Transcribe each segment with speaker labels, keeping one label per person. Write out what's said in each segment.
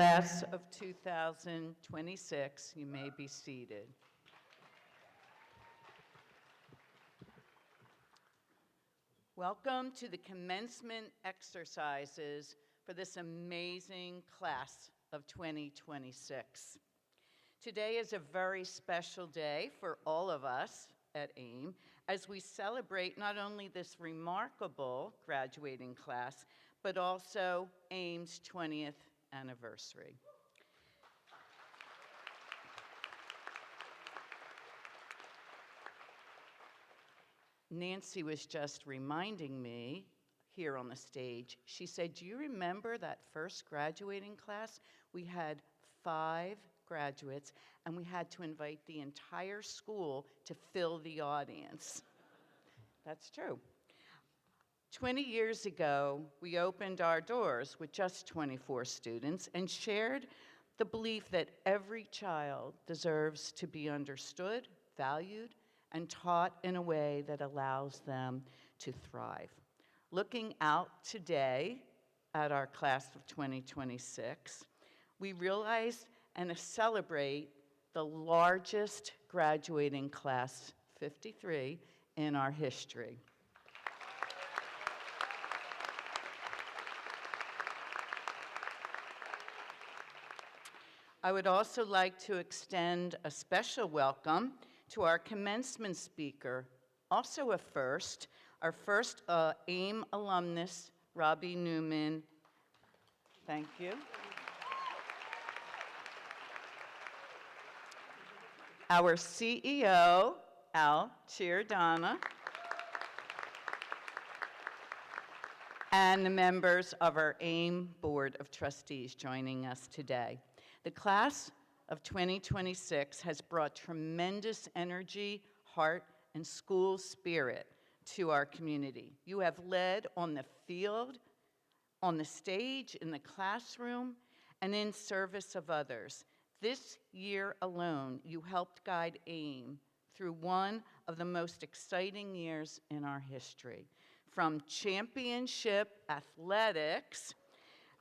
Speaker 1: Class of 2026, you may be seated. Welcome to the commencement exercises for this amazing class of 2026. Today is a very special day for all of us at AIM as we celebrate not only this remarkable graduating class, but also AIM's 20th anniversary. Nancy was just reminding me here on the stage, she said, do you remember that first graduating class? We had 5 graduates and we had to invite the entire school to fill the audience. That's true. 20 years ago, we opened our doors with just 24 students and shared the belief that every child deserves to be understood, valued, and taught in a way that allows them to thrive. Looking out today at our class of 2026, we realize and celebrate the largest graduating class, 53, in our history. I would also like to extend a special welcome to our commencement speaker, also a first, our first AIM alumnus, Robbie Newman. Thank you. Our CEO, Al Ciardana, and the members of our AIM Board of Trustees joining us today. The class of 2026 has brought tremendous energy, heart, and school spirit to our community. You have led on the field, on the stage, in the classroom, and in service of others. This year alone, you helped guide AIM through one of the most exciting years in our history. From championship athletics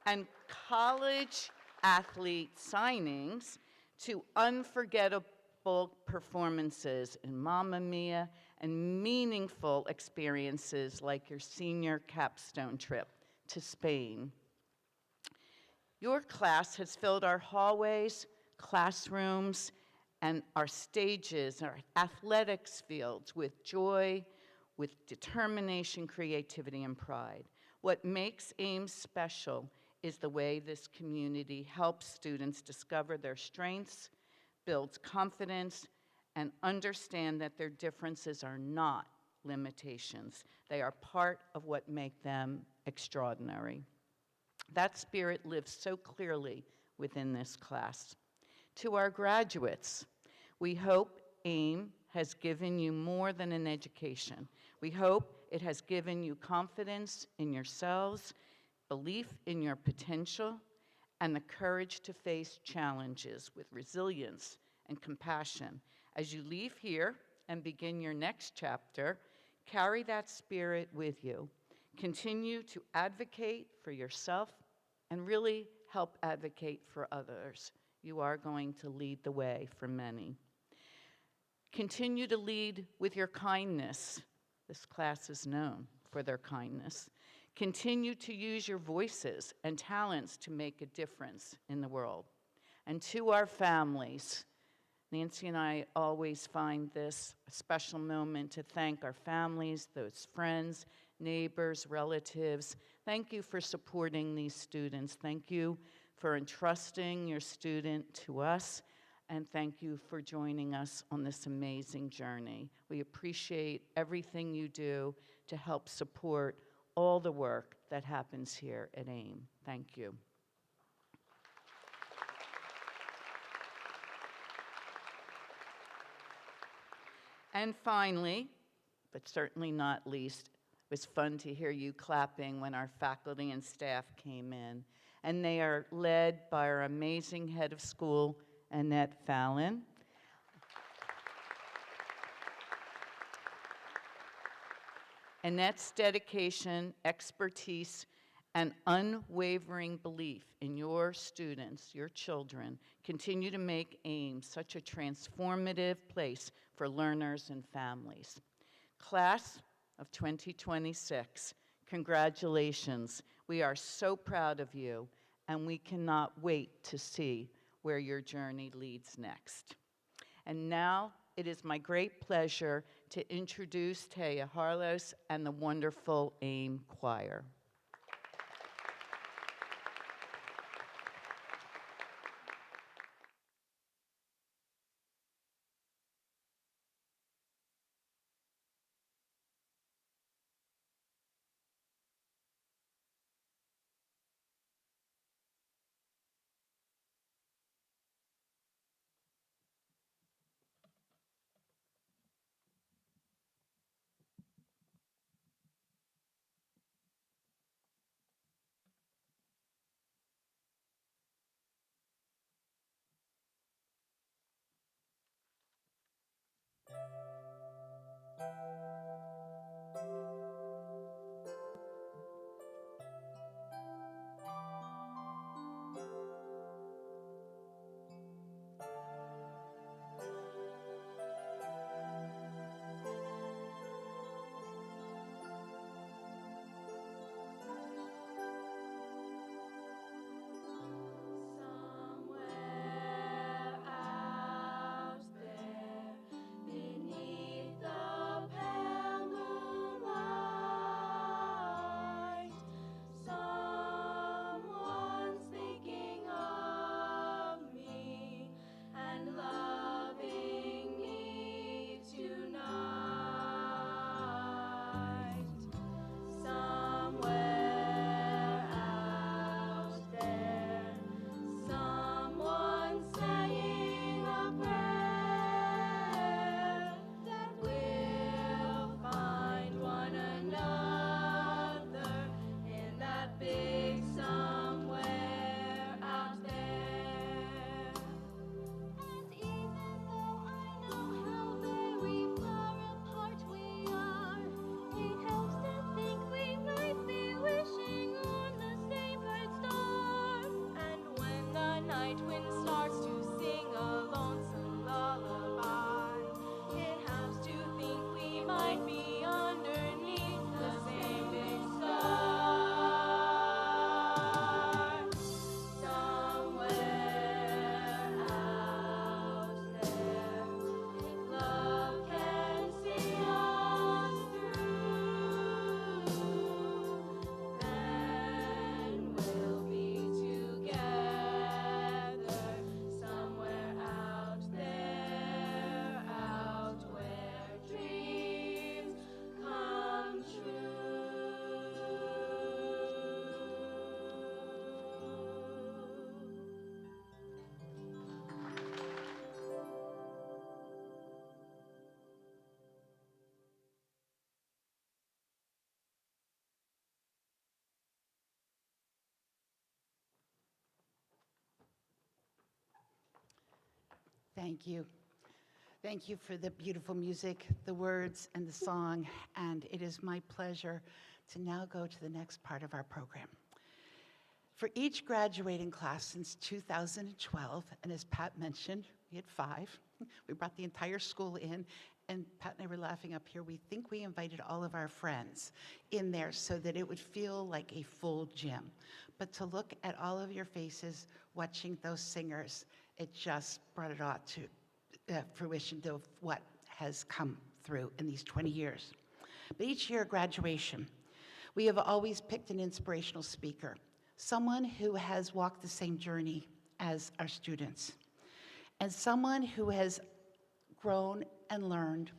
Speaker 1: and college athlete signings to unforgettable performances in Mamma Mia and meaningful experiences like your senior capstone trip to Spain. Your class has filled our hallways, classrooms, and our stages, our athletics fields with joy, with determination, creativity, and pride. What makes AIM special is the way this community helps students discover their strengths, builds confidence, and understand that their differences are not limitations. They are part of what make them extraordinary. That spirit lives so clearly within this class. To our graduates, we hope AIM has given you more than an education. We hope it has given you confidence in yourselves, belief in your potential, and the courage to face challenges with resilience and compassion. As you leave here and begin your next chapter, carry that spirit with you. Continue to advocate for yourself and really help advocate for others. You are going to lead the way for many. Continue to lead with your kindness. This class is known for their kindness. Continue to use your voices and talents to make a difference in the world. And to our families, Nancy and I always find this a special moment to thank our families, those friends, neighbors, relatives. Thank you for supporting these students. Thank you for entrusting your student to us. And thank you for joining us on this amazing journey. We appreciate everything you do to help support all the work that happens here at AIM. Thank you. And finally, but certainly not least, it was fun to hear you clapping when our faculty and staff came in. And they are led by our amazing head of school, Annette Fallon. Annette's dedication, expertise, and unwavering belief in your students, your children, continue to make AIM such a transformative place for learners and families. Class of 2026, congratulations. We are so proud of you, and we cannot wait to see where your journey leads next. And now it is my great pleasure to introduce Taya Harlos and the wonderful AIM Choir.
Speaker 2: Thank you. Thank you for the beautiful music, the words, and the song, and it is my pleasure to now go to the next part of our program. For each graduating class since 2012, and as Pat mentioned, we had 5. We brought the entire school in, and Pat and I were laughing up here. We think we invited all of our friends in there so that it would feel like a full gym. But to look at all of your faces watching those singers, it just brought it all to fruition of what has come through in these 20 years. But each year at graduation, we have always picked an inspirational speaker, someone who has walked the same journey as our students, and someone who has grown and learned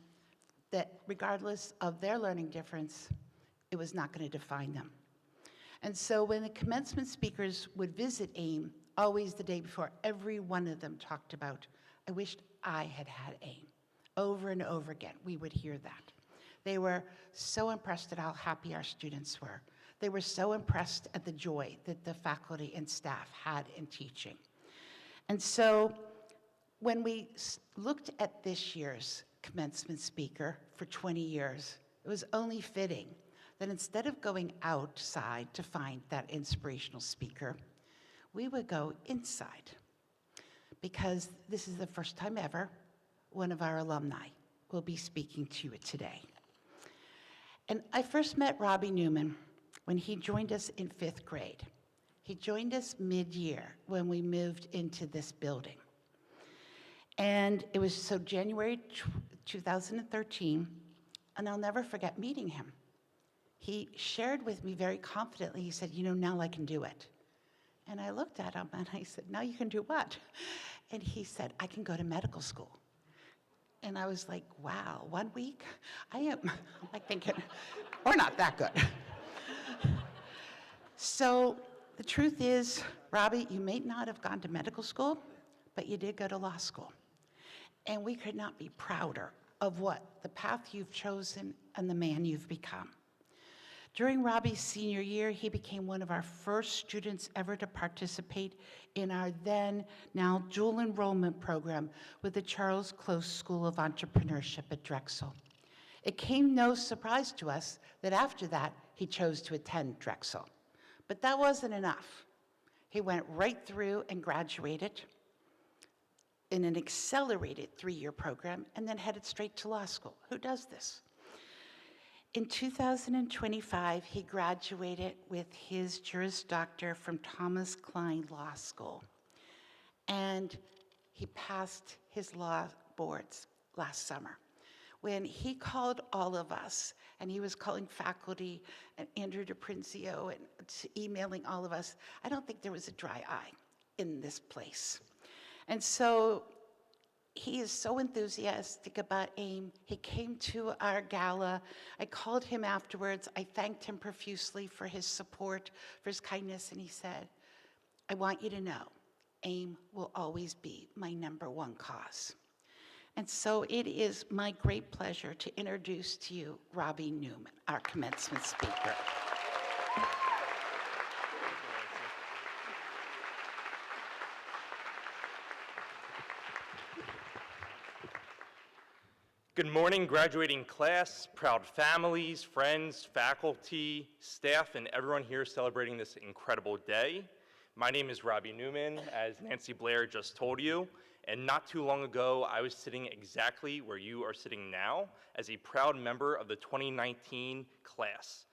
Speaker 2: that regardless of their learning difference, it was not going to define them. And so when the commencement speakers would visit AIM, always the day before, every one of them talked about, I wished I had had AIM. Over and over again, we would hear that. They were so impressed at how happy our students were. They were so impressed at the joy that the faculty and staff had in teaching. And so when we looked at this year's commencement speaker for 20 years, it was only fitting that instead of going outside to find that inspirational speaker, we would go inside, because this is the first time ever one of our alumni will be speaking to you today. And I first met Robbie Newman when he joined us in 5th grade. He joined us mid-year when we moved into this building. And it was January 2013, and I'll never forget meeting him. He shared with me very confidently, he said, you know, now I can do it. And I looked at him and I said, now you can do what? And he said, I can go to medical school. And I was like, wow, 1 week? I'm like thinking, we're not that good. So the truth is, Robbie, you may not have gone to medical school, but you did go to law school. And we could not be prouder of what the path you've chosen and the man you've become. During Robbie's senior year, he became one of our first students ever to participate in our then now dual enrollment program with the Charles Close School of Entrepreneurship at Drexel. It came no surprise to us that after that, he chose to attend Drexel. But that wasn't enough. He went right through and graduated in an accelerated 3-year program and then headed straight to law school. Who does this? In 2025, he graduated with his Juris Doctor from Thomas Klein Law School. And he passed his law boards last summer. When he called all of us, and he was calling faculty and Andrew DiPrinzio and emailing all of us, I don't think there was a dry eye in this place. And so he is so enthusiastic about AIM. He came to our gala. I called him afterwards. I thanked him profusely for his support, for his kindness, and he said, I want you to know, AIM will always be my #1 cause. And so it is my great pleasure to introduce to you Robbie Newman, our commencement speaker.
Speaker 3: Good morning, graduating class, proud families, friends, faculty, staff, and everyone here celebrating this incredible day. My name is Robbie Newman, as Nancy Blair just told you, and not too long ago, I was sitting exactly where you are sitting now as a proud member of the 2019 class.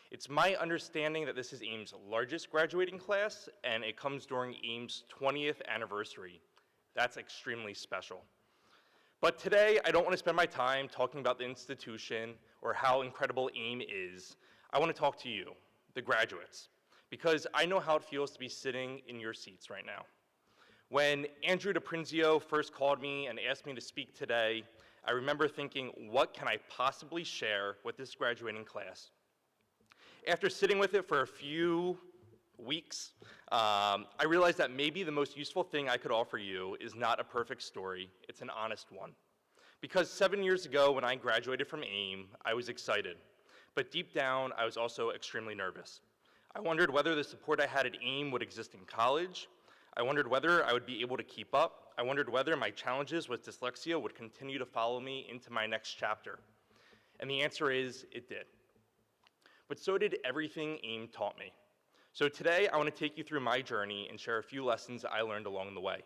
Speaker 3: It's my understanding that this is AIM's largest graduating class, and it comes during AIM's 20th anniversary. That's extremely special. But today, I don't want to spend my time talking about the institution or how incredible AIM is. I want to talk to you, the graduates, because I know how it feels to be sitting in your seats right now. When Andrew DiPrinzio first called me and asked me to speak today, I remember thinking, what can I possibly share with this graduating class? After sitting with it for a few weeks, I realized that maybe the most useful thing I could offer you is not a perfect story, it's an honest one. Because 7 years ago when I graduated from AIM, I was excited, but deep down I was also extremely nervous. I wondered whether the support I had at AIM would exist in college. I wondered whether I would be able to keep up. I wondered whether my challenges with dyslexia would continue to follow me into my next chapter. And the answer is, it did. But so did everything AIM taught me. So today, I want to take you through my journey and share a few lessons I learned along the way.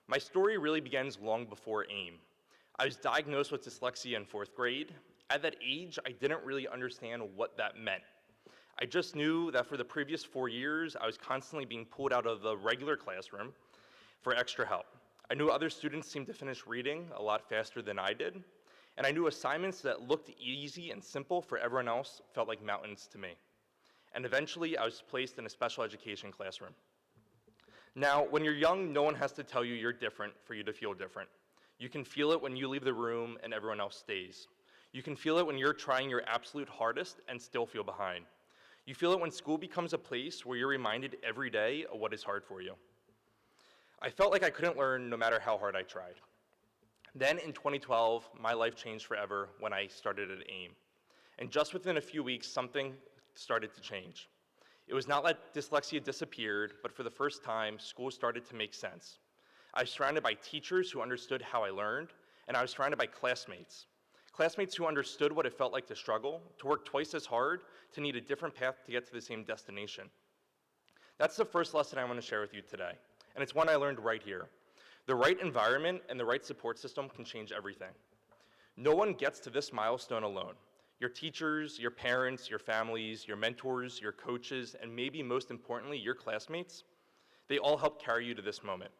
Speaker 3: My story really begins long before AIM. I was diagnosed with dyslexia in 4th grade. At that age, I didn't really understand what that meant. I just knew that for the previous 4 years, I was constantly being pulled out of the regular classroom for extra help. I knew other students seemed to finish reading a lot faster than I did, and I knew assignments that looked easy and simple for everyone else felt like mountains to me. And eventually, I was placed in a special education classroom. Now, when you're young, no one has to tell you you're different for you to feel different. You can feel it when you leave the room and everyone else stays. You can feel it when you're trying your absolute hardest and still feel behind. You feel it when school becomes a place where you're reminded every day of what is hard for you. I felt like I couldn't learn no matter how hard I tried. Then in 2012, my life changed forever when I started at AIM. And just within a few weeks, something started to change. It was not that dyslexia disappeared, but for the first time, school started to make sense. I was surrounded by teachers who understood how I learned, and I was surrounded by classmates Classmates who understood what it felt like to struggle, to work twice as hard, to need a different path to get to the same destination. That's the first lesson I want to share with you today, and it's one I learned right here. The right environment and the right support system can change everything. No one gets to this milestone alone. Your teachers, your parents, your families, your mentors, your coaches, and maybe most importantly, your classmates, they all help carry you to this moment.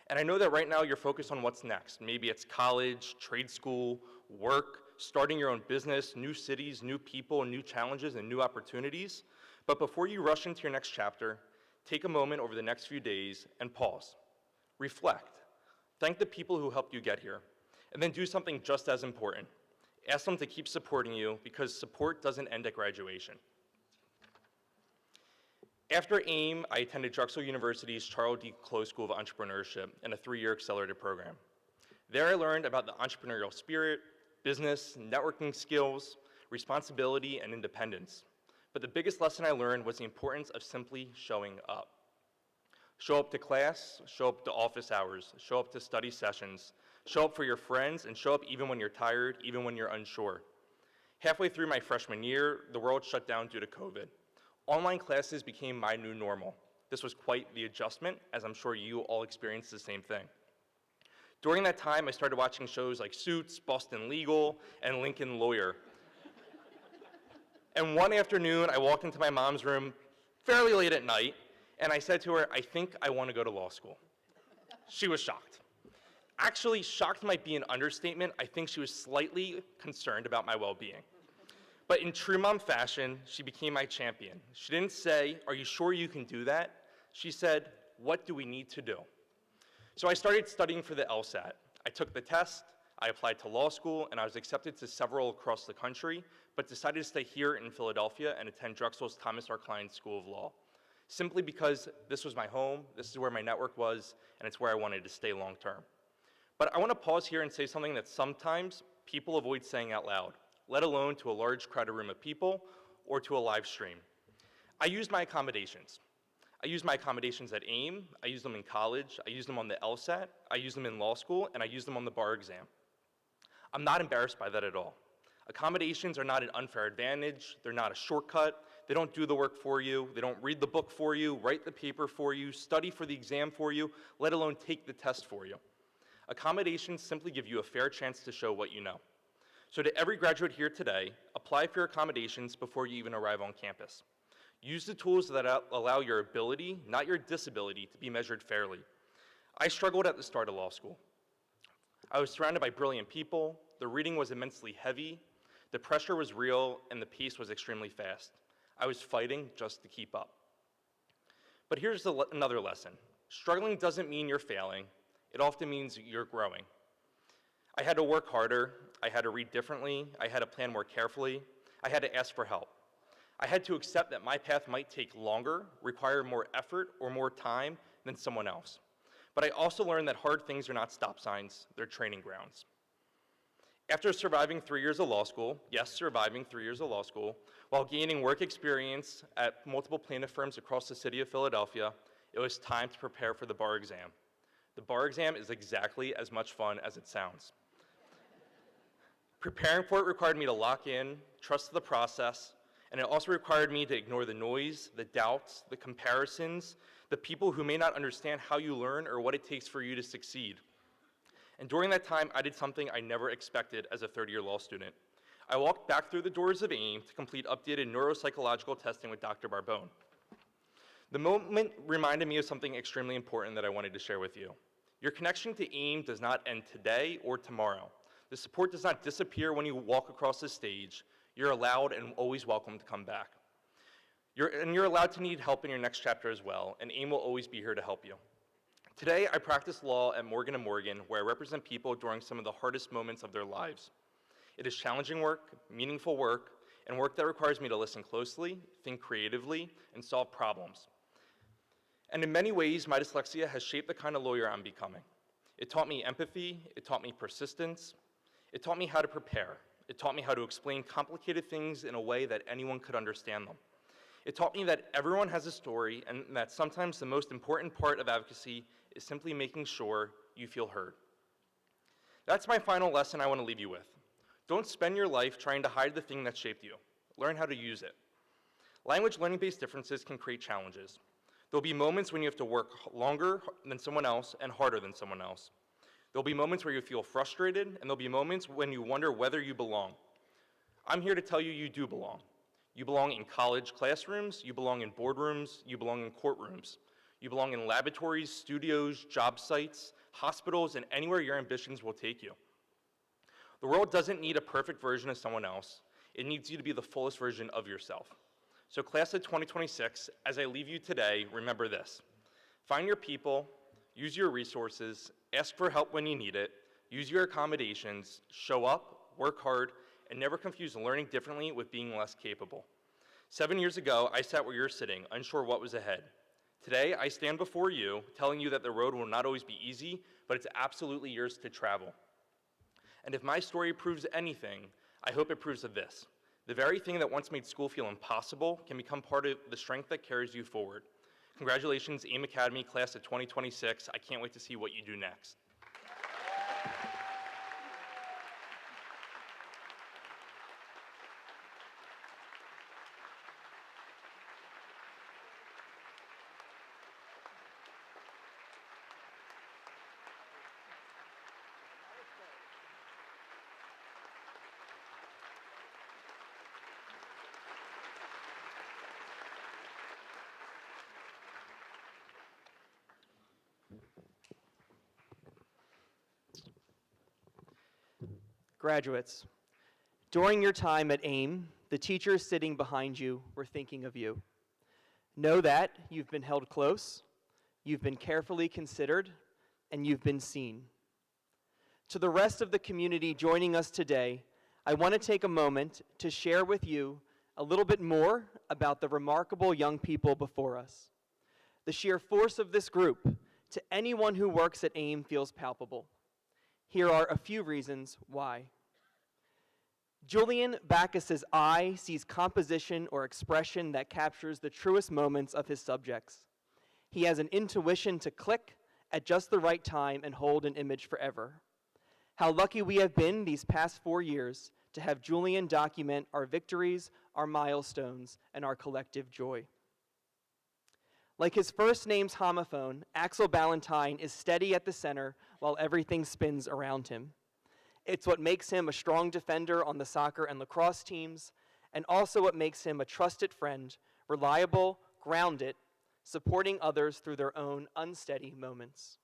Speaker 3: And I know that right now you're focused on what's next. Maybe it's college, trade school, work, starting your own business, new cities, new people, new challenges, and new opportunities. But before you rush into your next chapter, take a moment over the next few days and pause. Reflect. Thank the people who helped you get here. And then do something just as important. Ask them to keep supporting you because support doesn't end at graduation. After AIM, I attended Drexel University's Charles D. Close School of Entrepreneurship in a 3-year accelerated program. There I learned about the entrepreneurial spirit, business, networking skills, responsibility, and independence. But the biggest lesson I learned was the importance of simply showing up. Show up to class, show up to office hours, show up to study sessions, show up for your friends, and show up even when you're tired, even when you're unsure. Halfway through my freshman year, the world shut down due to COVID. Online classes became my new normal. This was quite the adjustment, as I'm sure you all experienced the same thing. During that time, I started watching shows like Suits, Boston Legal, and Lincoln Lawyer. And one afternoon, I walked into my mom's room fairly late at night, and I said to her, I think I want to go to law school. She was shocked. Actually, shocked might be an understatement. I think she was slightly concerned about my well-being. But in true mom fashion, she became my champion. She didn't say, are you sure you can do that? She said, what do we need to do? So I started studying for the LSAT. I took the test, I applied to law school, and I was accepted to several across the country, but decided to stay here in Philadelphia and attend Drexel's Thomas R. Klein School of Law, simply because this was my home, this is where my network was, and it's where I wanted to stay long term. But I want to pause here and say something that sometimes people avoid saying out loud, let alone to a large crowded room of people or to a live stream. I used my accommodations. I used my accommodations at AIM, I used them in college, I used them on the LSAT, I used them in law school, and I used them on the bar exam. I'm not embarrassed by that at all. Accommodations are not an unfair advantage, they're not a shortcut, they don't do the work for you, they don't read the book for you, write the paper for you, study for the exam for you, let alone take the test for you. Accommodations simply give you a fair chance to show what you know. So to every graduate here today, apply for your accommodations before you even arrive on campus. Use the tools that allow your ability, not your disability, to be measured fairly. I struggled at the start of law school. I was surrounded by brilliant people, the reading was immensely heavy, the pressure was real, and the pace was extremely fast. I was fighting just to keep up. But here's another lesson. Struggling doesn't mean you're failing, it often means you're growing. I had to work harder, I had to read differently, I had to plan more carefully, I had to ask for help. I had to accept that my path might take longer, require more effort or more time than someone else. But I also learned that hard things are not stop signs, they're training grounds. After surviving 3 years of law school, yes, surviving 3 years of law school, while gaining work experience at multiple plaintiff firms across the city of Philadelphia, it was time to prepare for the bar exam. The bar exam is exactly as much fun as it sounds. Preparing for it required me to lock in, trust the process, and it also required me to ignore the noise, the doubts, the comparisons, the people who may not understand how you learn or what it takes for you to succeed. And during that time, I did something I never expected as a third-year law student. I walked back through the doors of AIM to complete updated neuropsychological testing with Dr. Barbone. The moment reminded me of something extremely important that I wanted to share with you. Your connection to AIM does not end today or tomorrow. The support does not disappear when you walk across the stage. You're allowed and always welcome to come back. You're allowed to need help in your next chapter as well, and AIM will always be here to help you. Today, I practice law at Morgan & Morgan, where I represent people during some of the hardest moments of their lives. It is challenging work, meaningful work, and work that requires me to listen closely, think creatively, and solve problems. And in many ways, my dyslexia has shaped the kind of lawyer I'm becoming. It taught me empathy, it taught me persistence, it taught me how to prepare. It taught me how to explain complicated things in a way that anyone could understand them. It taught me that everyone has a story and that sometimes the most important part of advocacy is simply making sure you feel heard. That's my final lesson I want to leave you with. Don't spend your life trying to hide the thing that shaped you. Learn how to use it. Language learning-based differences can create challenges. There'll be moments when you have to work longer than someone else and harder than someone else. There'll be moments where you feel frustrated, and there'll be moments when you wonder whether you belong. I'm here to tell you you do belong. You belong in college classrooms, you belong in boardrooms, you belong in courtrooms. You belong in laboratories, studios, job sites, hospitals, and anywhere your ambitions will take you. The world doesn't need a perfect version of someone else. It needs you to be the fullest version of yourself. So class of 2026, as I leave you today, remember this. Find your people, use your resources, ask for help when you need it, use your accommodations, show up, work hard, and never confuse learning differently with being less capable. 7 years ago, I sat where you're sitting, unsure what was ahead. Today, I stand before you, telling you that the road will not always be easy, but it's absolutely yours to travel. And if my story proves anything, I hope it proves of this. The very thing that once made school feel impossible can become part of the strength that carries you forward. Congratulations, AIM Academy, class of 2026. I can't wait to see what you do next.
Speaker 4: Graduates, during your time at AIM, the teachers sitting behind you were thinking of you. Know that you've been held close, you've been carefully considered, and you've been seen. To the rest of the community joining us today, I want to take a moment to share with you a little bit more about the remarkable young people before us. The sheer force of this group to anyone who works at AIM feels palpable. Here are a few reasons why. Julian Bacchus's eye sees composition or expression that captures the truest moments of his subjects. He has an intuition to click at just the right time and hold an image forever. How lucky we have been these past 4 years to have Julian document our victories, our milestones, and our collective joy. Like his first name's homophone, Axel Ballantyne is steady at the center while everything spins around him. It's what makes him a strong defender on the soccer and lacrosse teams, and also what makes him a trusted friend, reliable, grounded, supporting others through their own unsteady moments.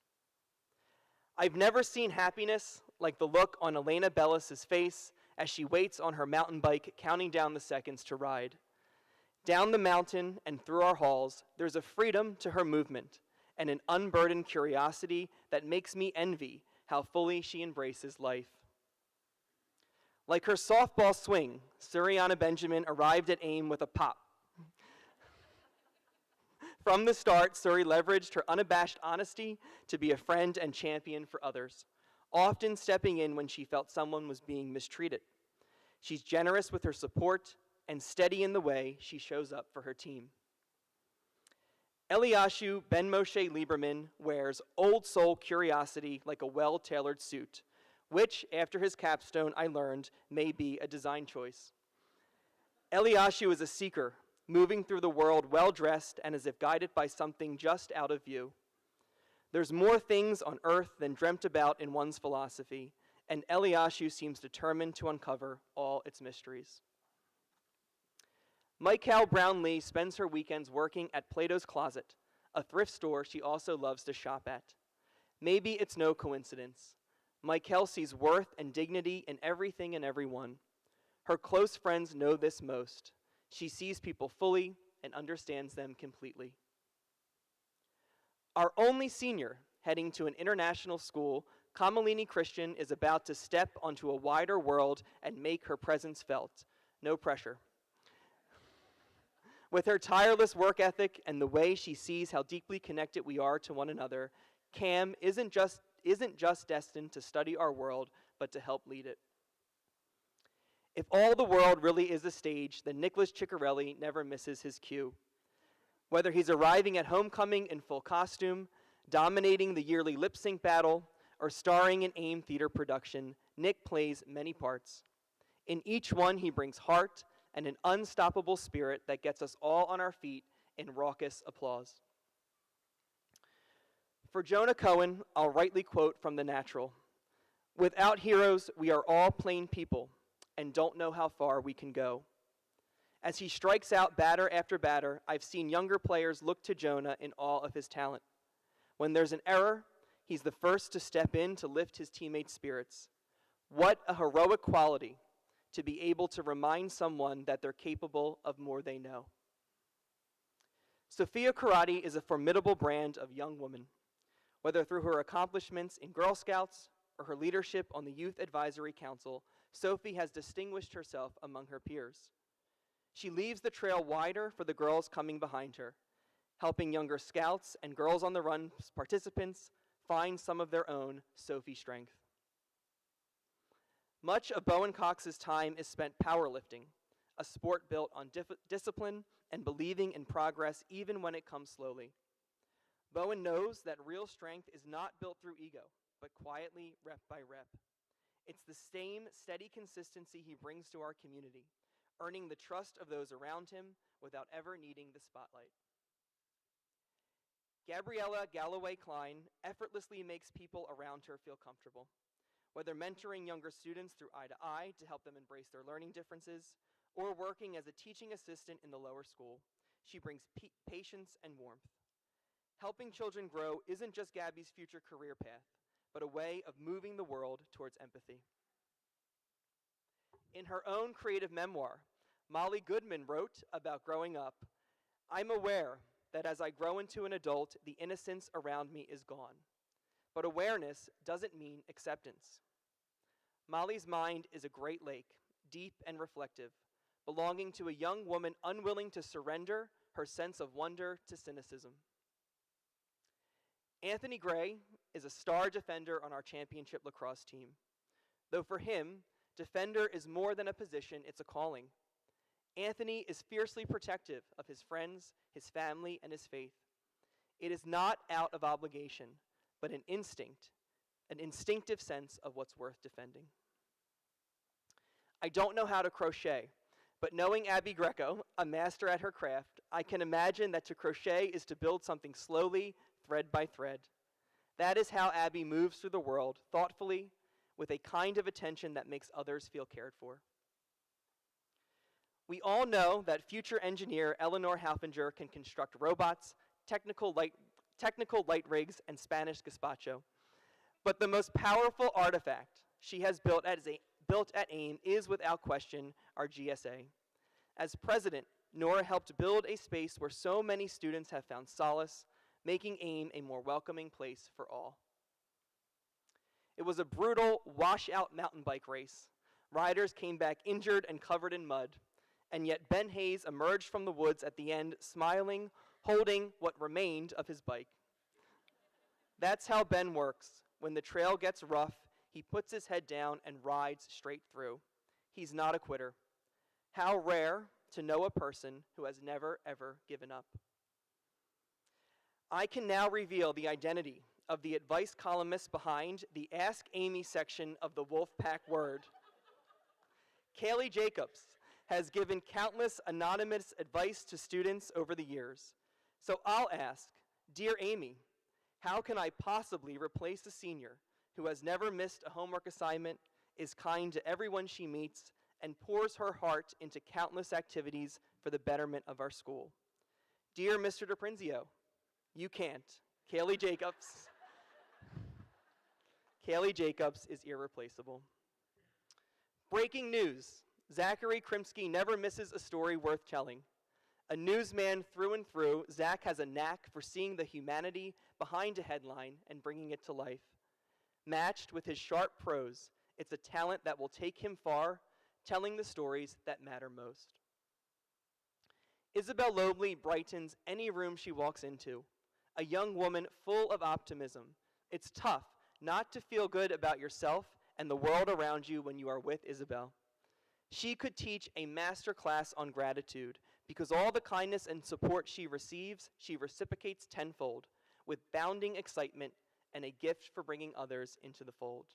Speaker 4: I've never seen happiness like the look on Elena Bellis's face as she waits on her mountain bike, counting down the seconds to ride. Down the mountain and through our halls, there's a freedom to her movement and an unburdened curiosity that makes me envy how fully she embraces life. Like her softball swing, Suriana Benjamin arrived at AIM with a pop. From the start, Suri leveraged her unabashed honesty to be a friend and champion for others, often stepping in when she felt someone was being mistreated. She's generous with her support and steady in the way she shows up for her team. Eliashu Ben Moshe Lieberman wears old soul curiosity like a well-tailored suit, which, after his capstone, I learned may be a design choice. Eliashu is a seeker, moving through the world well-dressed and as if guided by something just out of view. There's more things on earth than dreamt about in one's philosophy, and Eliashu seems determined to uncover all its mysteries. Michael Brownlee spends her weekends working at Plato's Closet, a thrift store she also loves to shop at. Maybe it's no coincidence. Michael sees worth and dignity in everything and everyone. Her close friends know this most. She sees people fully and understands them completely. Our only senior, heading to an international school, Kamalini Christian is about to step onto a wider world and make her presence felt. No pressure. With her tireless work ethic and the way she sees how deeply connected we are to one another, Cam isn't just destined to study our world, but to help lead it. If all the world really is a stage, then Nicholas Ciccarelli never misses his cue. Whether he's arriving at homecoming in full costume, dominating the yearly lip sync battle, or starring in AIM theater production, Nick plays many parts. In each one, he brings heart and an unstoppable spirit that gets us all on our feet in raucous applause. For Jonah Cohen, I'll rightly quote from The Natural. Without heroes, we are all plain people and don't know how far we can go. As he strikes out batter after batter, I've seen younger players look to Jonah in awe of his talent. When there's an error, he's the first to step in to lift his teammates' spirits. What a heroic quality to be able to remind someone that they're capable of more they know. Sophia Karate is a formidable brand of young woman. Whether through her accomplishments in Girl Scouts or her leadership on the Youth Advisory Council, Sophie has distinguished herself among her peers. She leaves the trail wider for the girls coming behind her, helping younger Scouts and Girls on the Run participants find some of their own Sophie strength. Much of Bowen Cox's time is spent powerlifting, a sport built on discipline and believing in progress even when it comes slowly. Bowen knows that real strength is not built through ego, but quietly, rep by rep. It's the same steady consistency he brings to our community, earning the trust of those around him without ever needing the spotlight. Gabriella Galloway Klein effortlessly makes people around her feel comfortable. Whether mentoring younger students through Eye to Eye to help them embrace their learning differences, or working as a teaching assistant in the lower school, she brings patience and warmth. Helping children grow isn't just Gabby's future career path, but a way of moving the world towards empathy. In her own creative memoir, Molly Goodman wrote about growing up, "I'm aware that as I grow into an adult, the innocence around me is gone. But awareness doesn't mean acceptance." Molly's mind is a great lake, deep and reflective, belonging to a young woman unwilling to surrender her sense of wonder to cynicism. Anthony Gray is a star defender on our championship lacrosse team. Though for him, defender is more than a position, it's a calling. Anthony is fiercely protective of his friends, his family, and his faith. It is not out of obligation, but an instinct, an instinctive sense of what's worth defending. I don't know how to crochet, but knowing Abby Greco, a master at her craft, I can imagine that to crochet is to build something slowly, thread by thread. That is how Abby moves through the world, thoughtfully, with a kind of attention that makes others feel cared for. We all know that future engineer Eleanor Halfinger can construct robots, technical light rigs, and Spanish gazpacho. But the most powerful artifact she has built at AIM is, without question, our GSA. As president, Nora helped build a space where so many students have found solace, making AIM a more welcoming place for all. It was a brutal, washout mountain bike race. Riders came back injured and covered in mud, and yet Ben Hayes emerged from the woods at the end, smiling, holding what remained of his bike. That's how Ben works. When the trail gets rough, he puts his head down and rides straight through. He's not a quitter. How rare to know a person who has never, ever given up. I can now reveal the identity of the advice columnist behind the Ask Amy section of the Wolfpack Word. Kaylee Jacobs has given countless anonymous advice to students over the years. So I'll ask, dear Amy, how can I possibly replace a senior who has never missed a homework assignment, is kind to everyone she meets, and pours her heart into countless activities for the betterment of our school? Dear Mr. DePrinzio, you can't. Kaylee Jacobs. Kaylee Jacobs is irreplaceable. Breaking news. Zachary Krimsky never misses a story worth telling. A newsman through and through, Zach has a knack for seeing the humanity behind a headline and bringing it to life. Matched with his sharp prose, it's a talent that will take him far, telling the stories that matter most. Isabel Lobley brightens any room she walks into, a young woman full of optimism. It's tough not to feel good about yourself and the world around you when you are with Isabel. She could teach a master class on gratitude because all the kindness and support she receives, she reciprocates tenfold with bounding excitement and a gift for bringing others into the fold.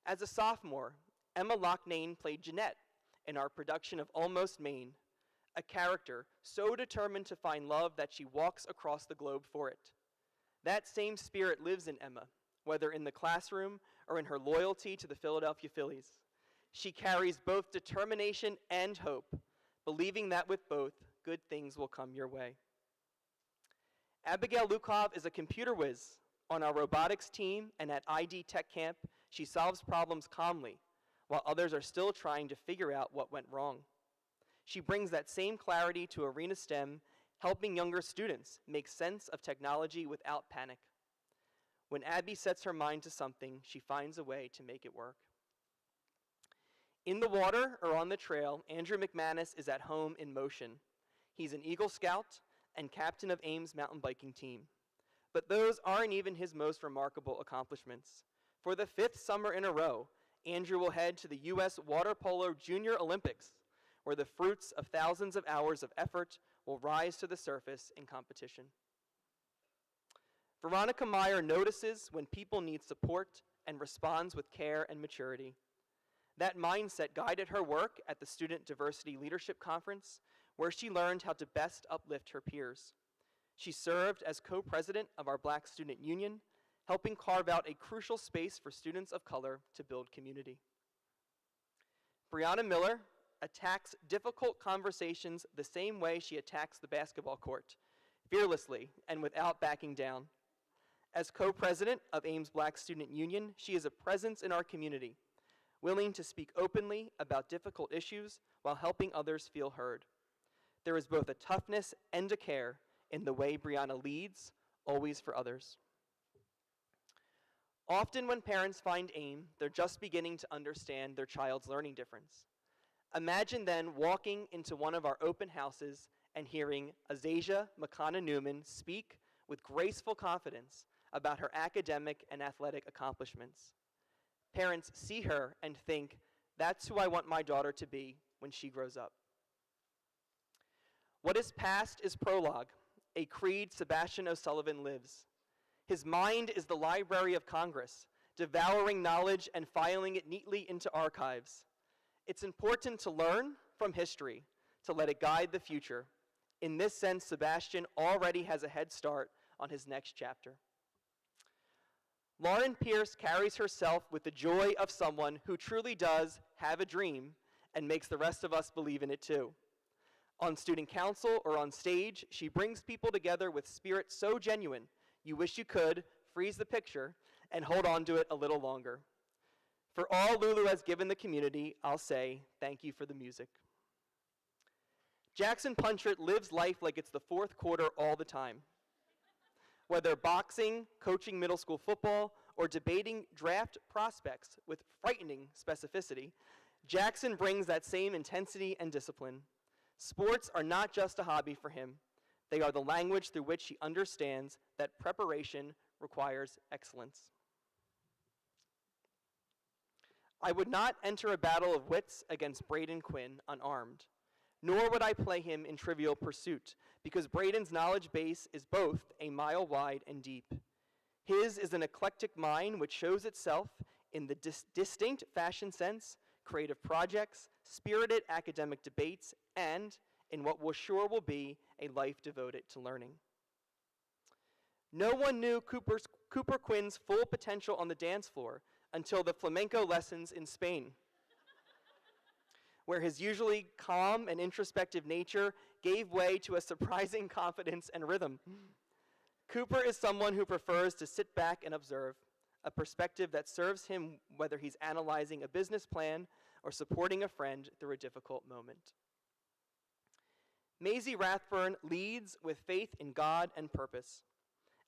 Speaker 4: As a sophomore, Emma Loughnane played Jeanette in our production of Almost Maine, a character so determined to find love that she walks across the globe for it. That same spirit lives in Emma, whether in the classroom or in her loyalty to the Philadelphia Phillies. She carries both determination and hope, believing that with both, good things will come your way. Abigail Lukov is a computer whiz. On our robotics team and at ID Tech Camp, she solves problems calmly, while others are still trying to figure out what went wrong. She brings that same clarity to Arena STEM, helping younger students make sense of technology without panic. When Abby sets her mind to something, she finds a way to make it work. In the water or on the trail, Andrew McManus is at home in motion. He's an Eagle Scout and captain of AIM's mountain biking team. But those aren't even his most remarkable accomplishments. For the 5th summer in a row, Andrew will head to the U.S. Water Polo Junior Olympics, where the fruits of thousands of hours of effort will rise to the surface in competition. Veronica Meyer notices when people need support and responds with care and maturity. That mindset guided her work at the Student Diversity Leadership Conference, where she learned how to best uplift her peers. She served as co-president of our Black Student Union, helping carve out a crucial space for students of color to build community. Brianna Miller attacks difficult conversations the same way she attacks the basketball court, fearlessly and without backing down. As co-president of AIM's Black Student Union, she is a presence in our community, willing to speak openly about difficult issues while helping others feel heard. There is both a toughness and a care in the way Brianna leads, always for others. Often when parents find AIM, they're just beginning to understand their child's learning difference. Imagine then walking into one of our open houses and hearing Azasia Makana Newman speak with graceful confidence about her academic and athletic accomplishments. Parents see her and think, that's who I want my daughter to be when she grows up. What is past is prologue, a creed Sebastian O'Sullivan lives. His mind is the Library of Congress, devouring knowledge and filing it neatly into archives. It's important to learn from history, to let it guide the future. In this sense, Sebastian already has a head start on his next chapter. Lauren Pierce carries herself with the joy of someone who truly does have a dream and makes the rest of us believe in it too. On student council or on stage, she brings people together with spirit so genuine, you wish you could freeze the picture and hold on to it a little longer. For all Lulu has given the community, I'll say thank you for the music. Jackson Punchert lives life like it's the fourth quarter all the time. Whether boxing, coaching middle school football, or debating draft prospects with frightening specificity, Jackson brings that same intensity and discipline. Sports are not just a hobby for him. They are the language through which he understands that preparation requires excellence. I would not enter a battle of wits against Braden Quinn unarmed, nor would I play him in Trivial Pursuit, because Braden's knowledge base is both a mile wide and deep. His is an eclectic mind which shows itself in the distinct fashion sense, creative projects, spirited academic debates, and in what will be a life devoted to learning. No one knew Cooper Quinn's full potential on the dance floor until the flamenco lessons in Spain, where his usually calm and introspective nature gave way to a surprising confidence and rhythm. Cooper is someone who prefers to sit back and observe, a perspective that serves him whether he's analyzing a business plan or supporting a friend through a difficult moment. Maisie Rathburn leads with faith in God and purpose.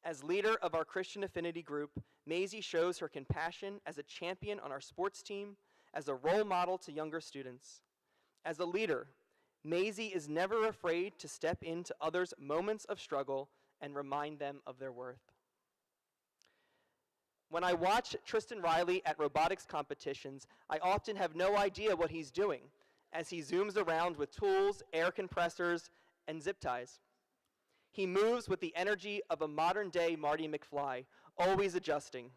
Speaker 4: As leader of our Christian Affinity group, Maisie shows her compassion as a champion on our sports team, as a role model to younger students. As a leader, Maisie is never afraid to step into others' moments of struggle and remind them of their worth. When I watch Tristan Riley at robotics competitions, I often have no idea what he's doing as he zooms around with tools, air compressors, and zip ties. He moves with the energy of a modern-day Marty McFly, always adjusting.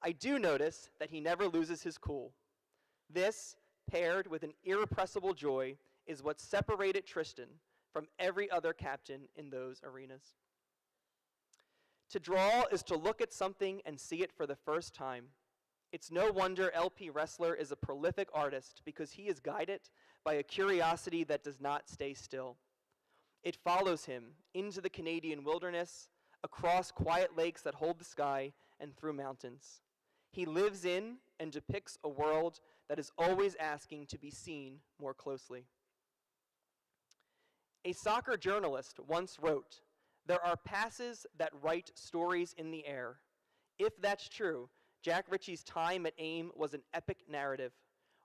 Speaker 4: I do notice that he never loses his cool. This, paired with an irrepressible joy, is what separated Tristan from every other captain in those arenas. To draw is to look at something and see it for the first time. It's no wonder LP Wrestler is a prolific artist because he is guided by a curiosity that does not stay still. It follows him into the Canadian wilderness, across quiet lakes that hold the sky, and through mountains. He lives in and depicts a world that is always asking to be seen more closely. A soccer journalist once wrote, "There are passes that write stories in the air." If that's true, Jack Ritchie's time at AIM was an epic narrative,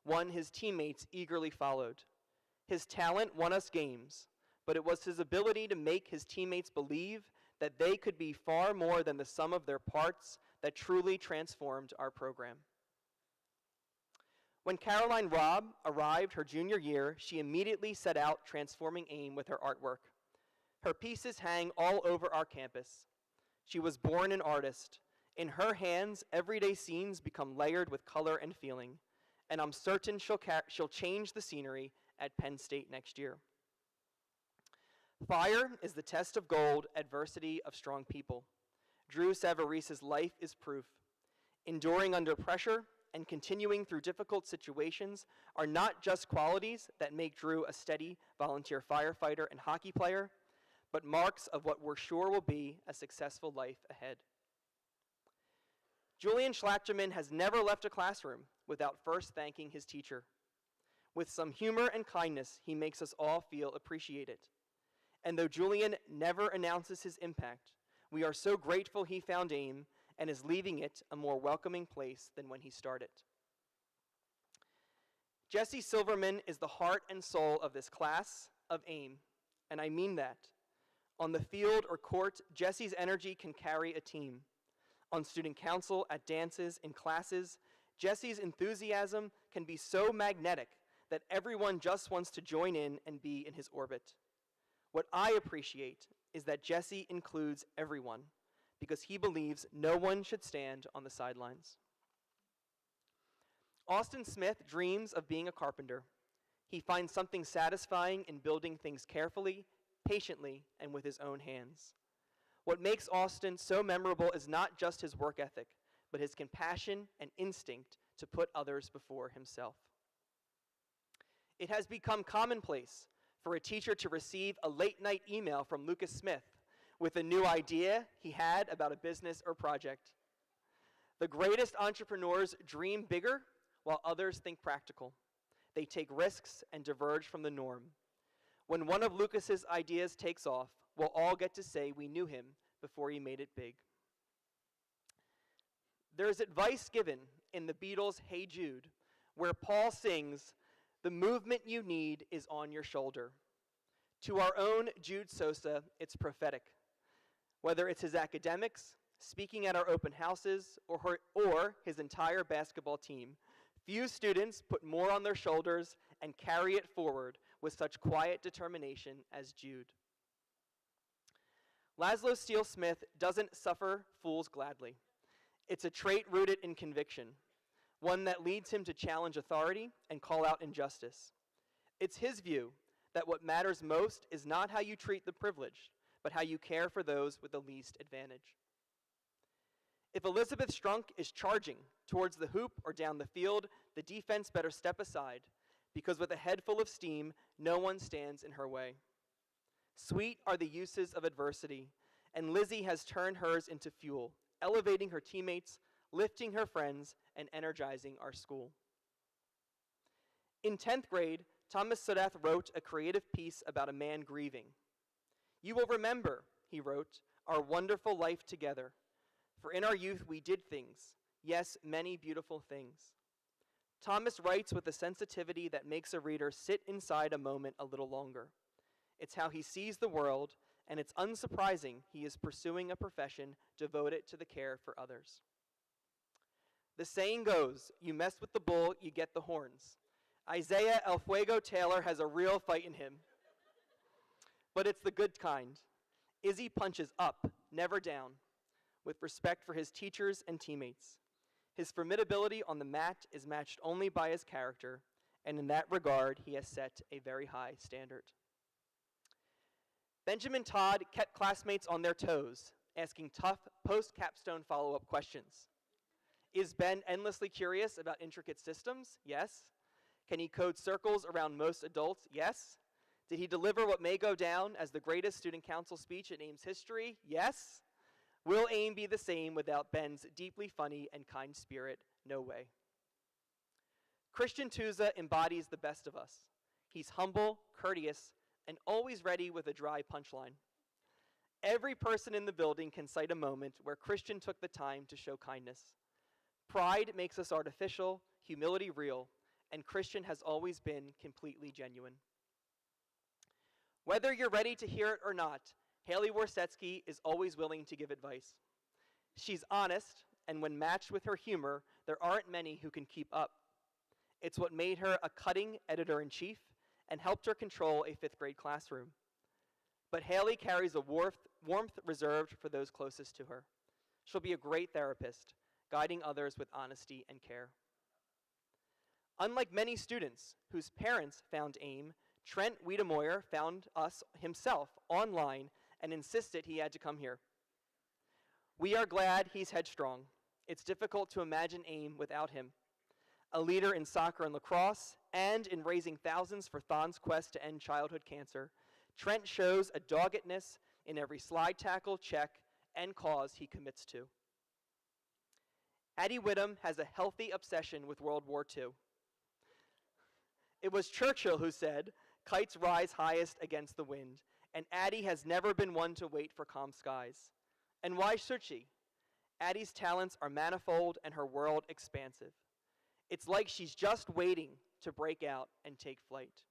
Speaker 4: one his teammates eagerly followed. His talent won us games, but it was his ability to make his teammates believe that they could be far more than the sum of their parts that truly transformed our program. When Caroline Robb arrived her junior year, she immediately set out transforming AIM with her artwork. Her pieces hang all over our campus. She was born an artist. In her hands, everyday scenes become layered with color and feeling, and I'm certain she'll change the scenery at Penn State next year. Fire is the test of gold, adversity of strong people. Drew Savaris's life is proof. Enduring under pressure and continuing through difficult situations are not just qualities that make Drew a steady volunteer firefighter and hockey player, but marks of what we're sure will be a successful life ahead. Julian Schlachterman has never left a classroom without first thanking his teacher. With some humor and kindness, he makes us all feel appreciated. And though Julian never announces his impact, we are so grateful he found AIM and is leaving it a more welcoming place than when he started. Jesse Silverman is the heart and soul of this class of AIM, and I mean that. On the field or court, Jesse's energy can carry a team. On student council, at dances, in classes, Jesse's enthusiasm can be so magnetic that everyone just wants to join in and be in his orbit. What I appreciate is that Jesse includes everyone because he believes no one should stand on the sidelines. Austin Smith dreams of being a carpenter. He finds something satisfying in building things carefully, patiently, and with his own hands. What makes Austin so memorable is not just his work ethic, but his compassion and instinct to put others before himself. It has become commonplace for a teacher to receive a late-night email from Lucas Smith with a new idea he had about a business or project. The greatest entrepreneurs dream bigger while others think practical. They take risks and diverge from the norm. When one of Lucas's ideas takes off, we'll all get to say we knew him before he made it big. There is advice given in the Beatles' Hey Jude, where Paul sings, "The movement you need is on your shoulder." To our own Jude Sosa, it's prophetic. Whether it's his academics, speaking at our open houses, or his entire basketball team, few students put more on their shoulders and carry it forward with such quiet determination as Jude. Laszlo Steele Smith doesn't suffer fools gladly. It's a trait rooted in conviction, one that leads him to challenge authority and call out injustice. It's his view that what matters most is not how you treat the privileged, but how you care for those with the least advantage. If Elizabeth Strunk is charging towards the hoop or down the field, the defense better step aside, because with a head full of steam, no one stands in her way. Sweet are the uses of adversity, and Lizzie has turned hers into fuel, elevating her teammates, lifting her friends, and energizing our school. In 10th grade, Thomas Suddath wrote a creative piece about a man grieving. "You will remember," he wrote, "our wonderful life together. For in our youth we did things, yes, many beautiful things." Thomas writes with a sensitivity that makes a reader sit inside a moment a little longer. It's how he sees the world, and it's unsurprising he is pursuing a profession devoted to the care for others. The saying goes, you mess with the bull, you get the horns. Isaiah El Fuego Taylor has a real fight in him. But it's the good kind. Izzy punches up, never down, with respect for his teachers and teammates. His formidability on the mat is matched only by his character, and in that regard, he has set a very high standard. Benjamin Todd kept classmates on their toes, asking tough post-capstone follow-up questions. Is Ben endlessly curious about intricate systems? Yes. Can he code circles around most adults? Yes. Did he deliver what may go down as the greatest student council speech in Ames history? Yes. Will AIM be the same without Ben's deeply funny and kind spirit? No way. Christian Tuza embodies the best of us. He's humble, courteous, and always ready with a dry punchline. Every person in the building can cite a moment where Christian took the time to show kindness. Pride makes us artificial, humility real, and Christian has always been completely genuine. Whether you're ready to hear it or not, Haley Worsetsky is always willing to give advice. She's honest, and when matched with her humor, there aren't many who can keep up. It's what made her a cutting editor-in-chief and helped her control a fifth-grade classroom. But Haley carries a warmth reserved for those closest to her. She'll be a great therapist, guiding others with honesty and care. Unlike many students whose parents found AIM, Trent Wiedemoyer found us himself online and insisted he had to come here. We are glad he's headstrong. It's difficult to imagine AIM without him. A leader in soccer and lacrosse, and in raising thousands for Thon's quest to end childhood cancer, Trent shows a doggedness in every slide tackle, check, and cause he commits to. Addie Whittam has a healthy obsession with World War II. It was Churchill who said, "Kites rise highest against the wind," and Addie has never been one to wait for calm skies. And why should she? Addie's talents are manifold and her world expansive. It's like she's just waiting to break out and take flight.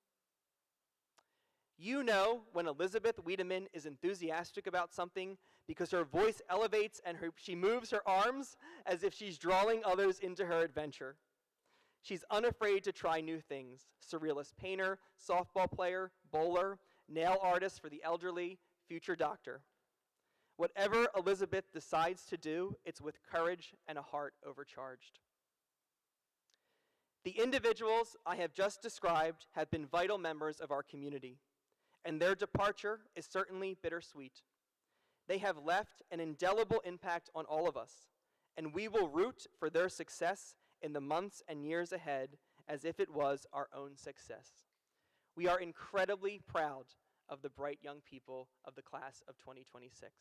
Speaker 4: You know when Elizabeth Wiedemann is enthusiastic about something because her voice elevates and she moves her arms as if she's drawing others into her adventure. She's unafraid to try new things: surrealist painter, softball player, bowler, nail artist for the elderly, future doctor. Whatever Elizabeth decides to do, it's with courage and a heart overcharged. The individuals I have just described have been vital members of our community, and their departure is certainly bittersweet. They have left an indelible impact on all of us, and we will root for their success in the months and years ahead as if it was our own success. We are incredibly proud of the bright young people of the class of 2026.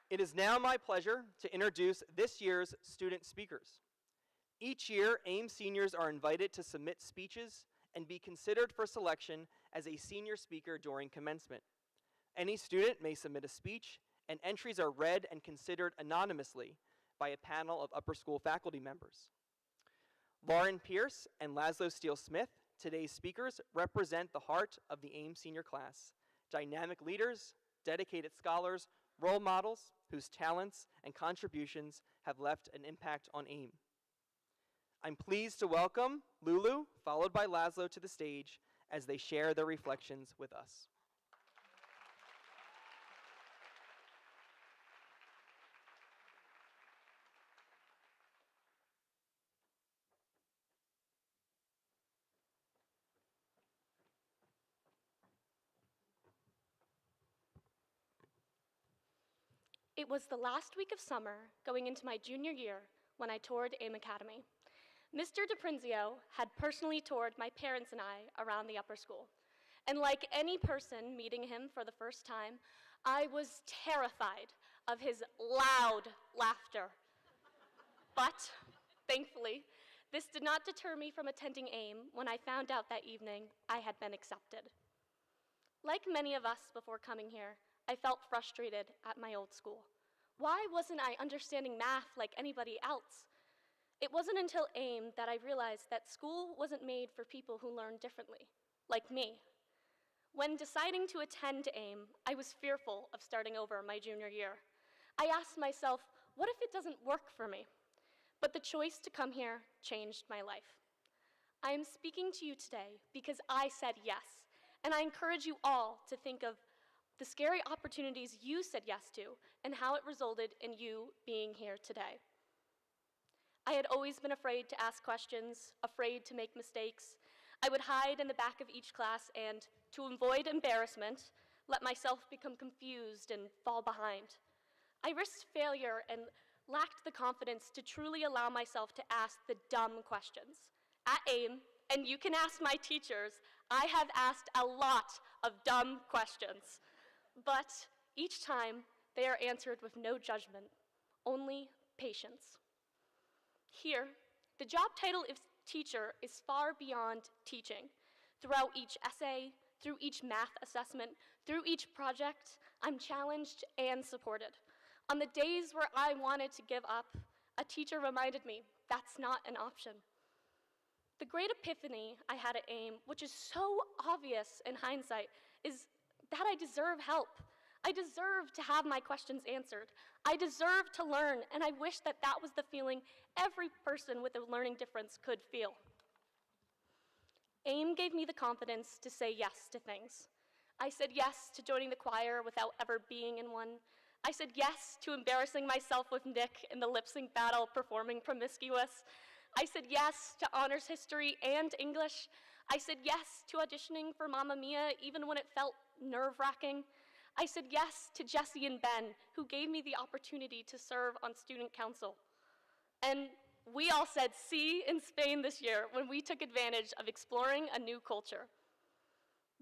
Speaker 4: It is now my pleasure to introduce this year's student speakers. Each year, AIM seniors are invited to submit speeches and be considered for selection as a senior speaker during commencement. Any student may submit a speech, and entries are read and considered anonymously by a panel of upper school faculty members. Lauren Pierce and Laszlo Steele-Smith, today's speakers, represent the heart of the AIM senior class: dynamic leaders, dedicated scholars, role models whose talents and contributions have left an impact on AIM. I'm pleased to welcome Lulu, followed by Laszlo, to the stage as they share their reflections with us.
Speaker 5: It was the last week of summer, going into my junior year, when I toured AIM Academy. Mr. DiPrinzio had personally toured my parents and I around the upper school. And like any person meeting him for the first time, I was terrified of his loud laughter. But, thankfully, this did not deter me from attending AIM when I found out that evening I had been accepted. Like many of us before coming here, I felt frustrated at my old school. Why wasn't I understanding math like anybody else? It wasn't until AIM that I realized that school wasn't made for people who learn differently, like me. When deciding to attend AIM, I was fearful of starting over my junior year. I asked myself, what if it doesn't work for me? But the choice to come here changed my life. I am speaking to you today because I said yes, and I encourage you all to think of the scary opportunities you said yes to and how it resulted in you being here today. I had always been afraid to ask questions, afraid to make mistakes. I would hide in the back of each class and, to avoid embarrassment, let myself become confused and fall behind. I risked failure and lacked the confidence to truly allow myself to ask the dumb questions. At AIM, and you can ask my teachers, I have asked a lot of dumb questions. But each time, they are answered with no judgment, only patience. Here, the job title of teacher is far beyond teaching. Throughout each essay, through each math assessment, through each project, I'm challenged and supported. On the days where I wanted to give up, a teacher reminded me that's not an option. The great epiphany I had at AIM, which is so obvious in hindsight, is that I deserve help. I deserve to have my questions answered. I deserve to learn, and I wish that that was the feeling every person with a learning difference could feel. AIM gave me the confidence to say yes to things. I said yes to joining the choir without ever being in one. I said yes to embarrassing myself with Nick in the lip sync battle performing Promiscuous. I said yes to honors history and English. I said yes to auditioning for Mamma Mia even when it felt nerve-wracking. I said yes to Jesse and Ben, who gave me the opportunity to serve on student council. And we all said sí in Spain this year when we took advantage of exploring a new culture.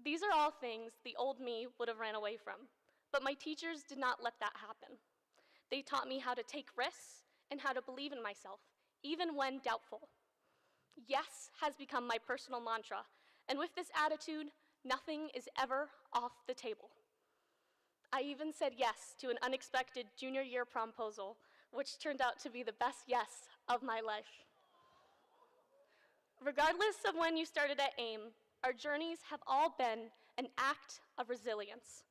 Speaker 5: These are all things the old me would have ran away from, but my teachers did not let that happen. They taught me how to take risks and how to believe in myself, even when doubtful. Yes has become my personal mantra, and with this attitude, nothing is ever off the table. I even said yes to an unexpected junior year promposal, which turned out to be the best yes of my life. Regardless of when you started at AIM, our journeys have all been an act of resilience.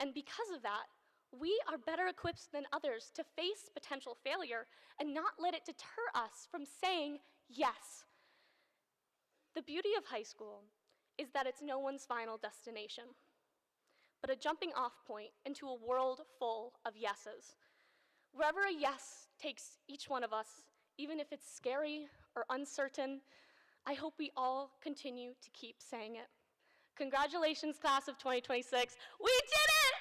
Speaker 5: And because of that, we are better equipped than others to face potential failure and not let it deter us from saying yes. The beauty of high school is that it's no one's final destination, but a jumping off point into a world full of yeses. Wherever a yes takes each one of us, even if it's scary or uncertain, I hope we all continue to keep saying it. Congratulations, class of 2026. We did it!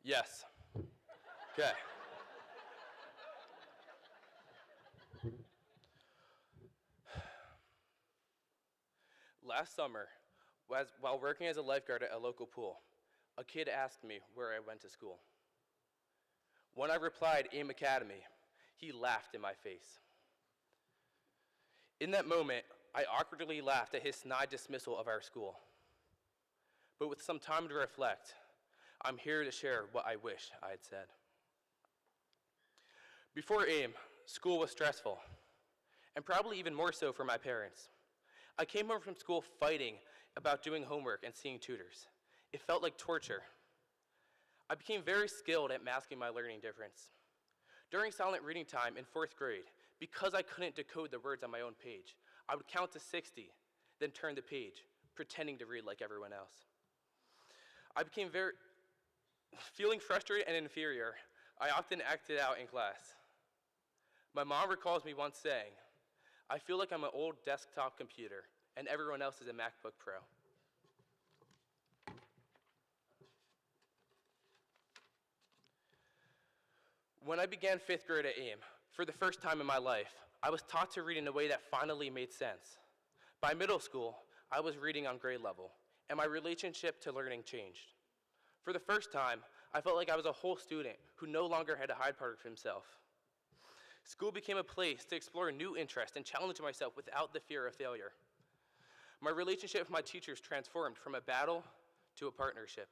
Speaker 3: Yes. Okay. Last summer, while working as a lifeguard at a local pool, a kid asked me where I went to school. When I replied, AIM Academy, he laughed in my face. In that moment, I awkwardly laughed at his snide dismissal of our school. But with some time to reflect, I'm here to share what I wish I had said. Before AIM, school was stressful, and probably even more so for my parents. I came home from school fighting about doing homework and seeing tutors. It felt like torture. I became very skilled at masking my learning difference. During silent reading time in 4th grade, because I couldn't decode the words on my own page, I would count to 60, then turn the page, pretending to read like everyone else. I became feeling frustrated and inferior, I often acted out in class. My mom recalls me once saying, I feel like I'm an old desktop computer and everyone else is a MacBook Pro. When I began 5th grade at AIM, for the first time in my life, I was taught to read in a way that finally made sense. By middle school, I was reading on grade level, and my relationship to learning changed. For the first time, I felt like I was a whole student who no longer had to hide part of himself. School became a place to explore a new interest and challenge myself without the fear of failure.
Speaker 6: my relationship with my teachers transformed from a battle to a partnership.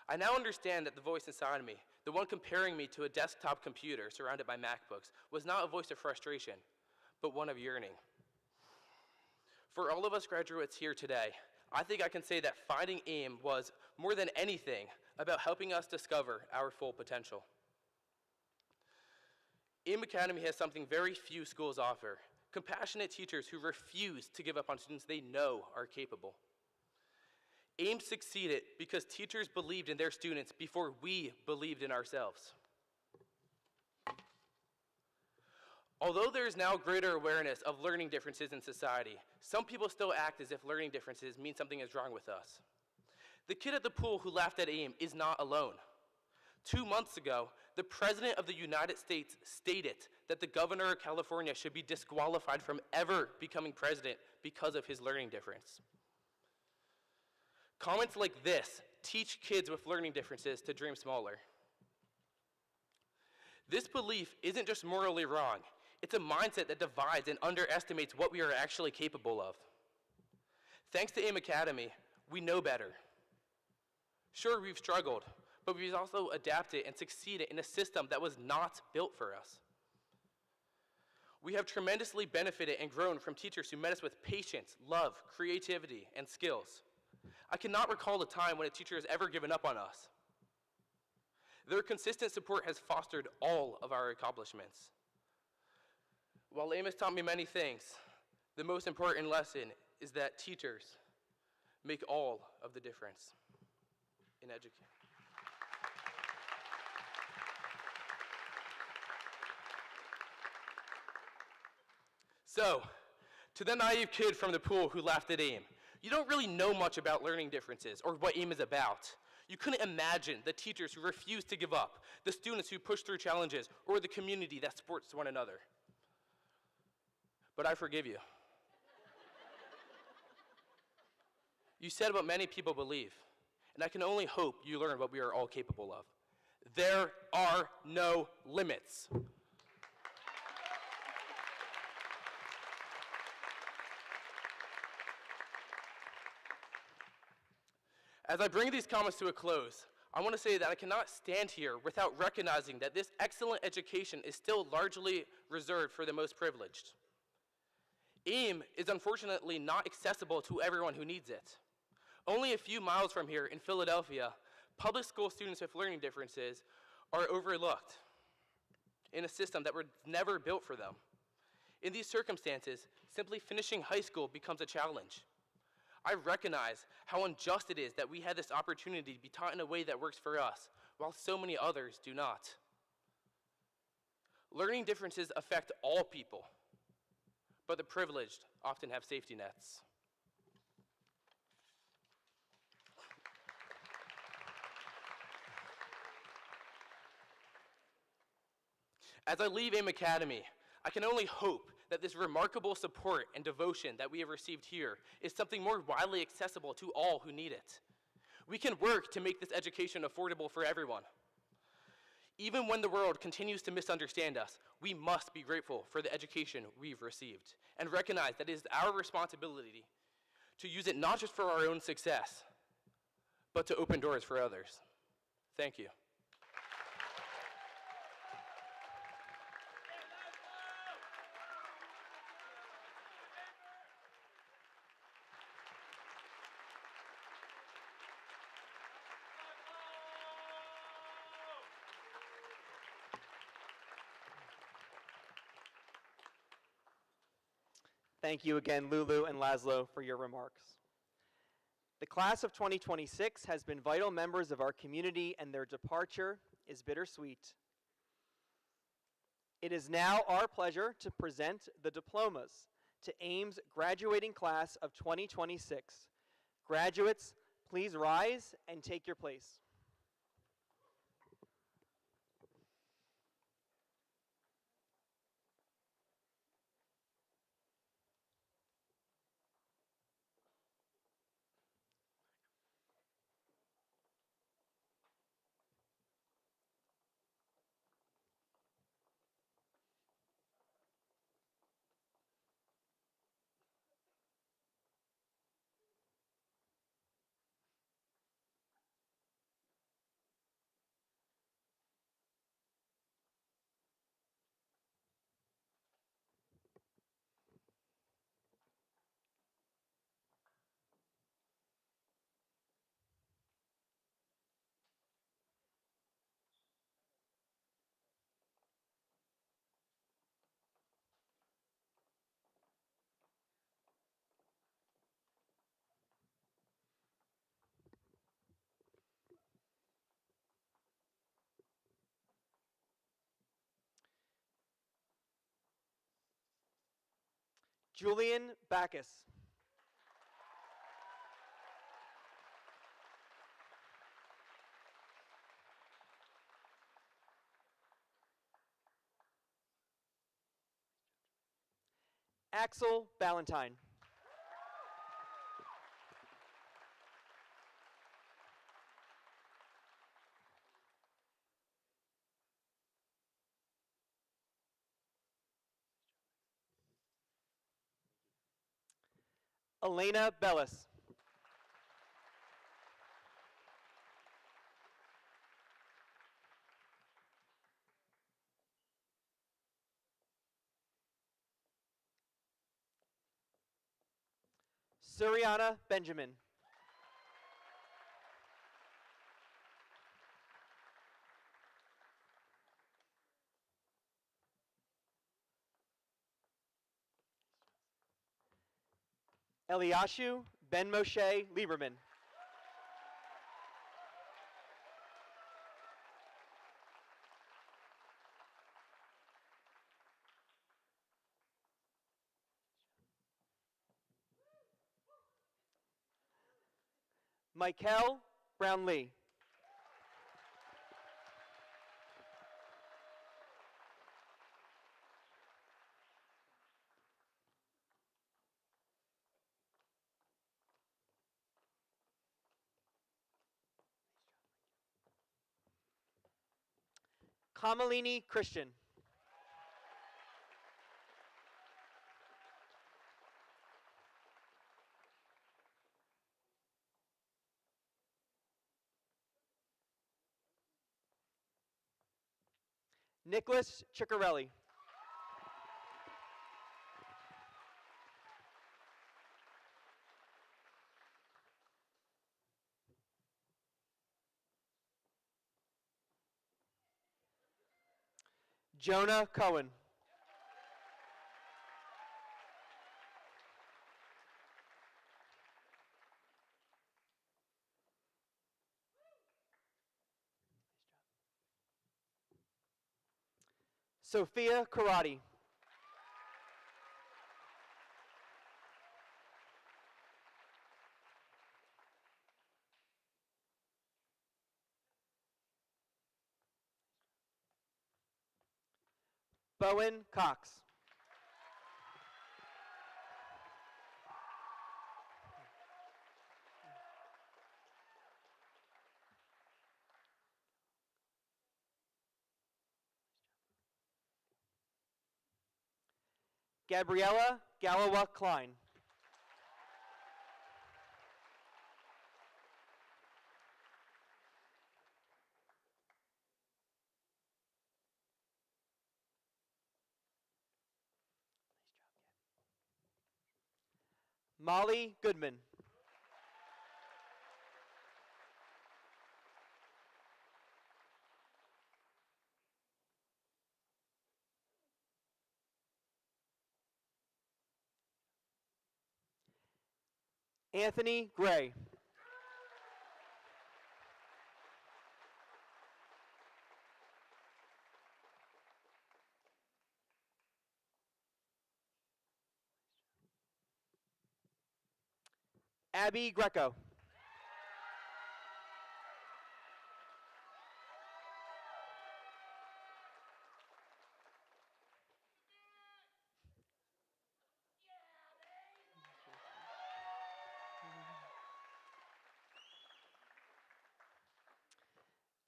Speaker 6: I now understand that the voice inside of me, the one comparing me to a desktop computer surrounded by MacBooks, was not a voice of frustration, but one of yearning. For all of us graduates here today, I think I can say that finding AIM was, more than anything, about helping us discover our full potential. AIM Academy has something very few schools offer: compassionate teachers who refuse to give up on students they know are capable. AIM succeeded because teachers believed in their students before we believed in ourselves. Although there is now greater awareness of learning differences in society, some people still act as if learning differences mean something is wrong with us. The kid at the pool who laughed at AIM is not alone. 2 months ago, the President of the United States stated that the governor of California should be disqualified from ever becoming president because of his learning difference. Comments like this teach kids with learning differences to dream smaller. This belief isn't just morally wrong, it's a mindset that divides and underestimates what we are actually capable of. Thanks to AIM Academy, we know better. Sure, we've struggled, but we've also adapted and succeeded in a system that was not built for us. We have tremendously benefited and grown from teachers who met us with patience, love, creativity, and skills. I cannot recall a time when a teacher has ever given up on us. Their consistent support has fostered all of our accomplishments. While AIM has taught me many things, the most important lesson is that teachers make all of the difference in education. So, to the naive kid from the pool who laughed at AIM, you don't really know much about learning differences or what AIM is about. You couldn't imagine the teachers who refuse to give up, the students who push through challenges, or the community that supports one another. But I forgive you. You said what many people believe, and I can only hope you learn what we are all capable of. There are no limits. As I bring these comments to a close, I want to say that I cannot stand here without recognizing that this excellent education is still largely reserved for the most privileged. AIM is unfortunately not accessible to everyone who needs it. Only a few miles from here in Philadelphia, public school students with learning differences are overlooked in a system that was never built for them. In these circumstances, simply finishing high school becomes a challenge. I recognize how unjust it is that we had this opportunity to be taught in a way that works for us, while so many others do not. Learning differences affect all people, but the privileged often have safety nets. As I leave AIM Academy, I can only hope that this remarkable support and devotion that we have received here is something more widely accessible to all who need it. We can work to make this education affordable for everyone. Even when the world continues to misunderstand us, we must be grateful for the education we've received and recognize that it is our responsibility to use it not just for our own success, but to open doors for others. Thank you.
Speaker 4: Thank you again, Lulu and Laszlo, for your remarks. The class of 2026 has been vital members of our community, and their departure is bittersweet. It is now our pleasure to present the diplomas to AIM's graduating class of 2026. Graduates, please rise and take your place. Julian Backus. Axel Ballantyne. Elena Bellis. Suriana Benjamin. Eliashu Ben Moshe Lieberman. Michael Brownlee. Kamalini Christian. Nicholas Ciccarelli. Jonah Cohen. Sophia Karate. Bowen Cox. Gabriella Galawa Klein. Molly Goodman. Anthony Gray. Abby Greco.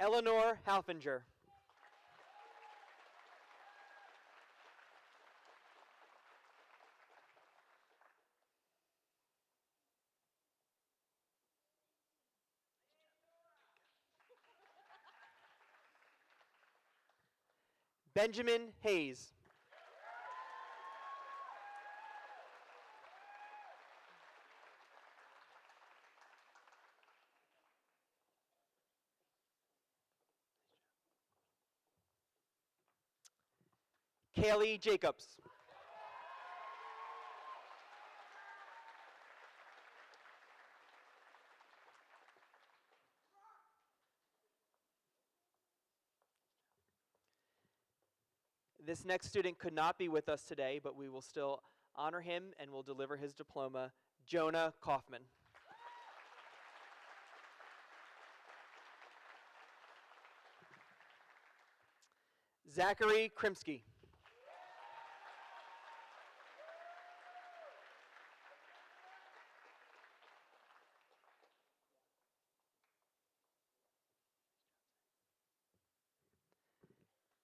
Speaker 4: Eleanor Halfinger. Benjamin Hayes. Kaylee Jacobs. This next student could not be with us today, but we will still honor him and will deliver his diploma, Jonah Kaufman. Zachary Krimsky.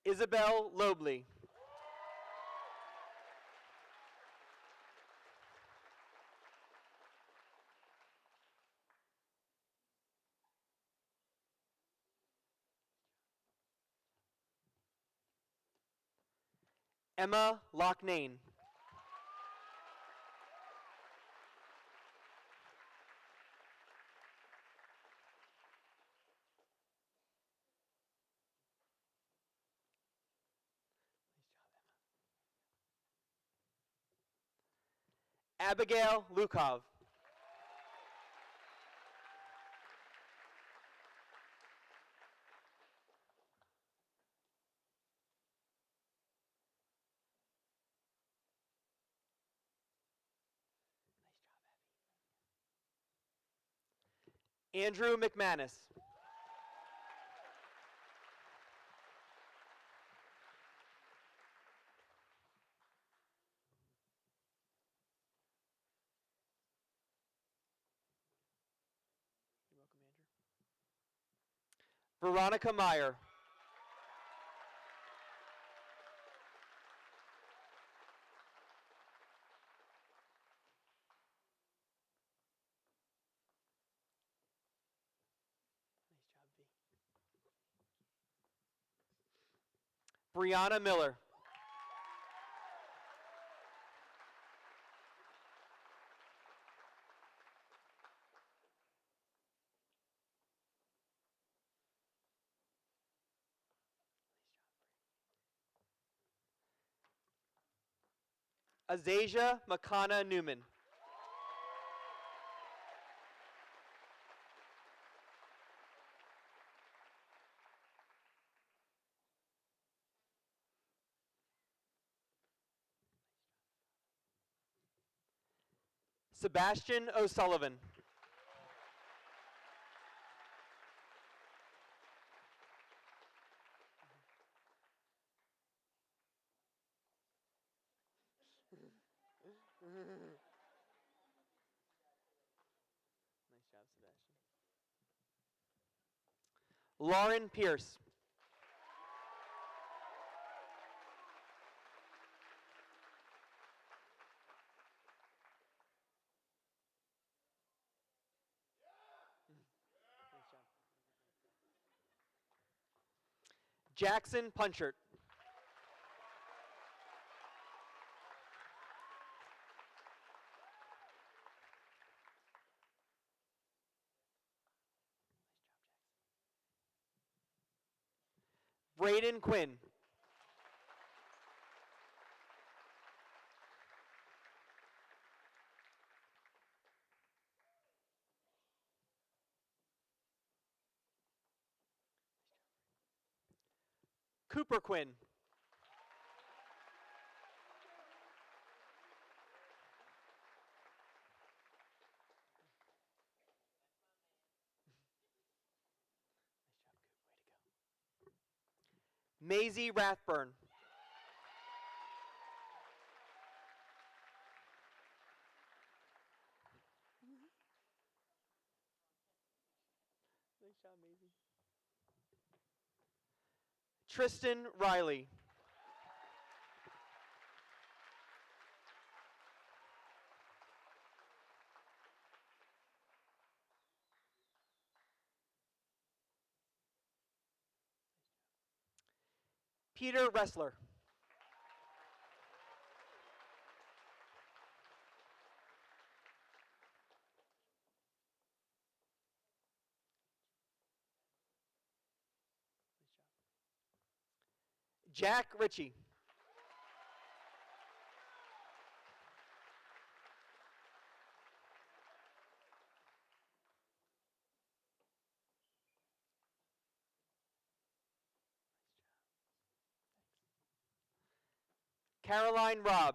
Speaker 4: Isabel Lobley. Emma Locknane. Abigail Lukov. Andrew McManus. You're welcome, Andrew. Veronica Meyer. Nice job, V. Brianna Miller. Azasia Makana Newman. Sebastian O'Sullivan. Nice job, Sebastian. Lauren Pierce. Nice job. Jackson Punchert. Braden Quinn. Cooper Quinn. Nice job, Coop. Way to go. Maisie Rathburn. Nice job, Maisie. Tristan Riley. Peter Ressler. Nice job. Jack Ritchie. Caroline Robb.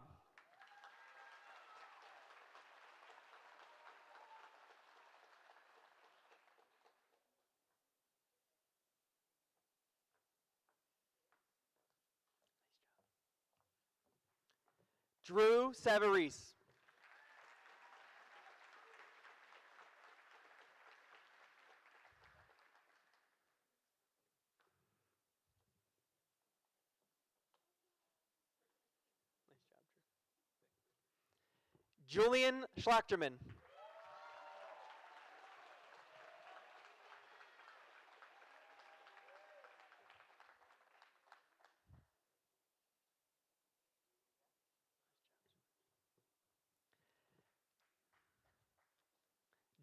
Speaker 4: Drew Savarese. Nice job, Drew. Julian Schlachterman.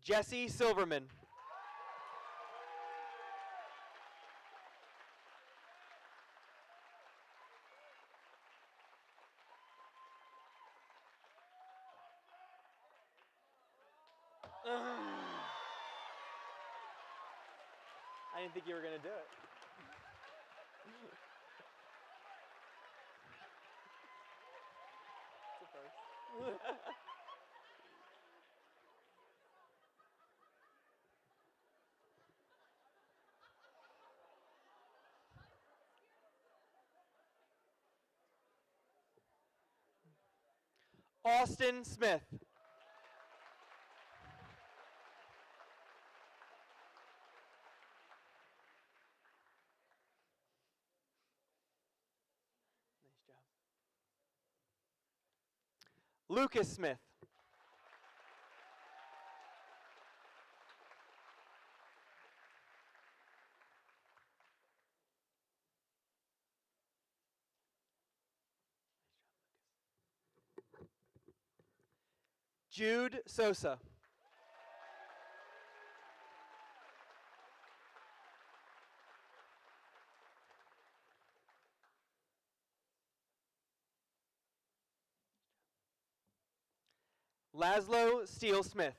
Speaker 4: Jesse Silverman. I didn't think you were going to do it. It's a first. Austin Smith. Nice job. Lucas Smith. Jude Sosa. Laszlo Steele Smith.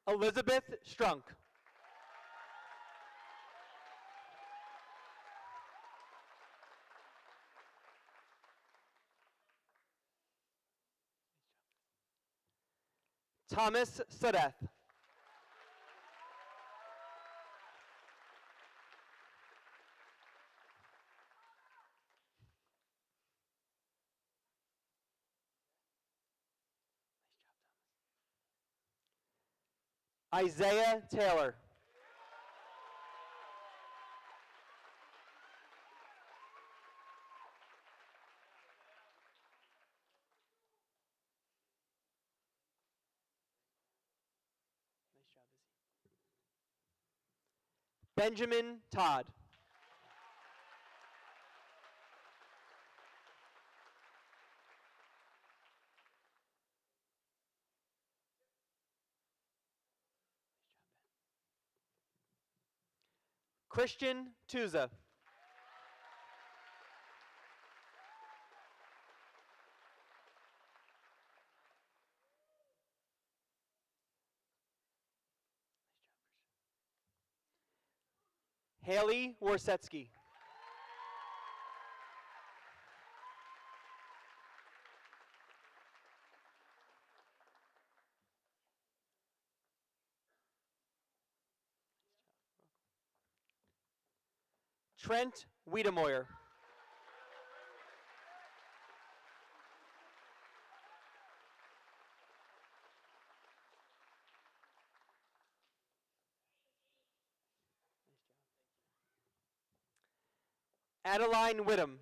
Speaker 4: Elizabeth Strunk. Thomas Sadeth. Isaiah Taylor. Nice job, Izzy. Benjamin Todd. Christian Tuza. Haley Worsetsky. Trent Wiedemoyer. Adeline Whittam. Nice job, Addie.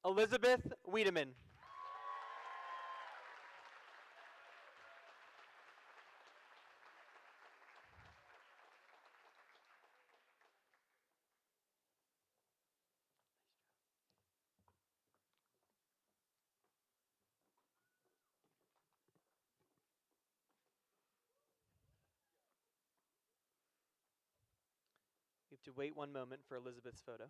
Speaker 4: Elizabeth Wiedemann. You have to wait one moment for Elizabeth's photo.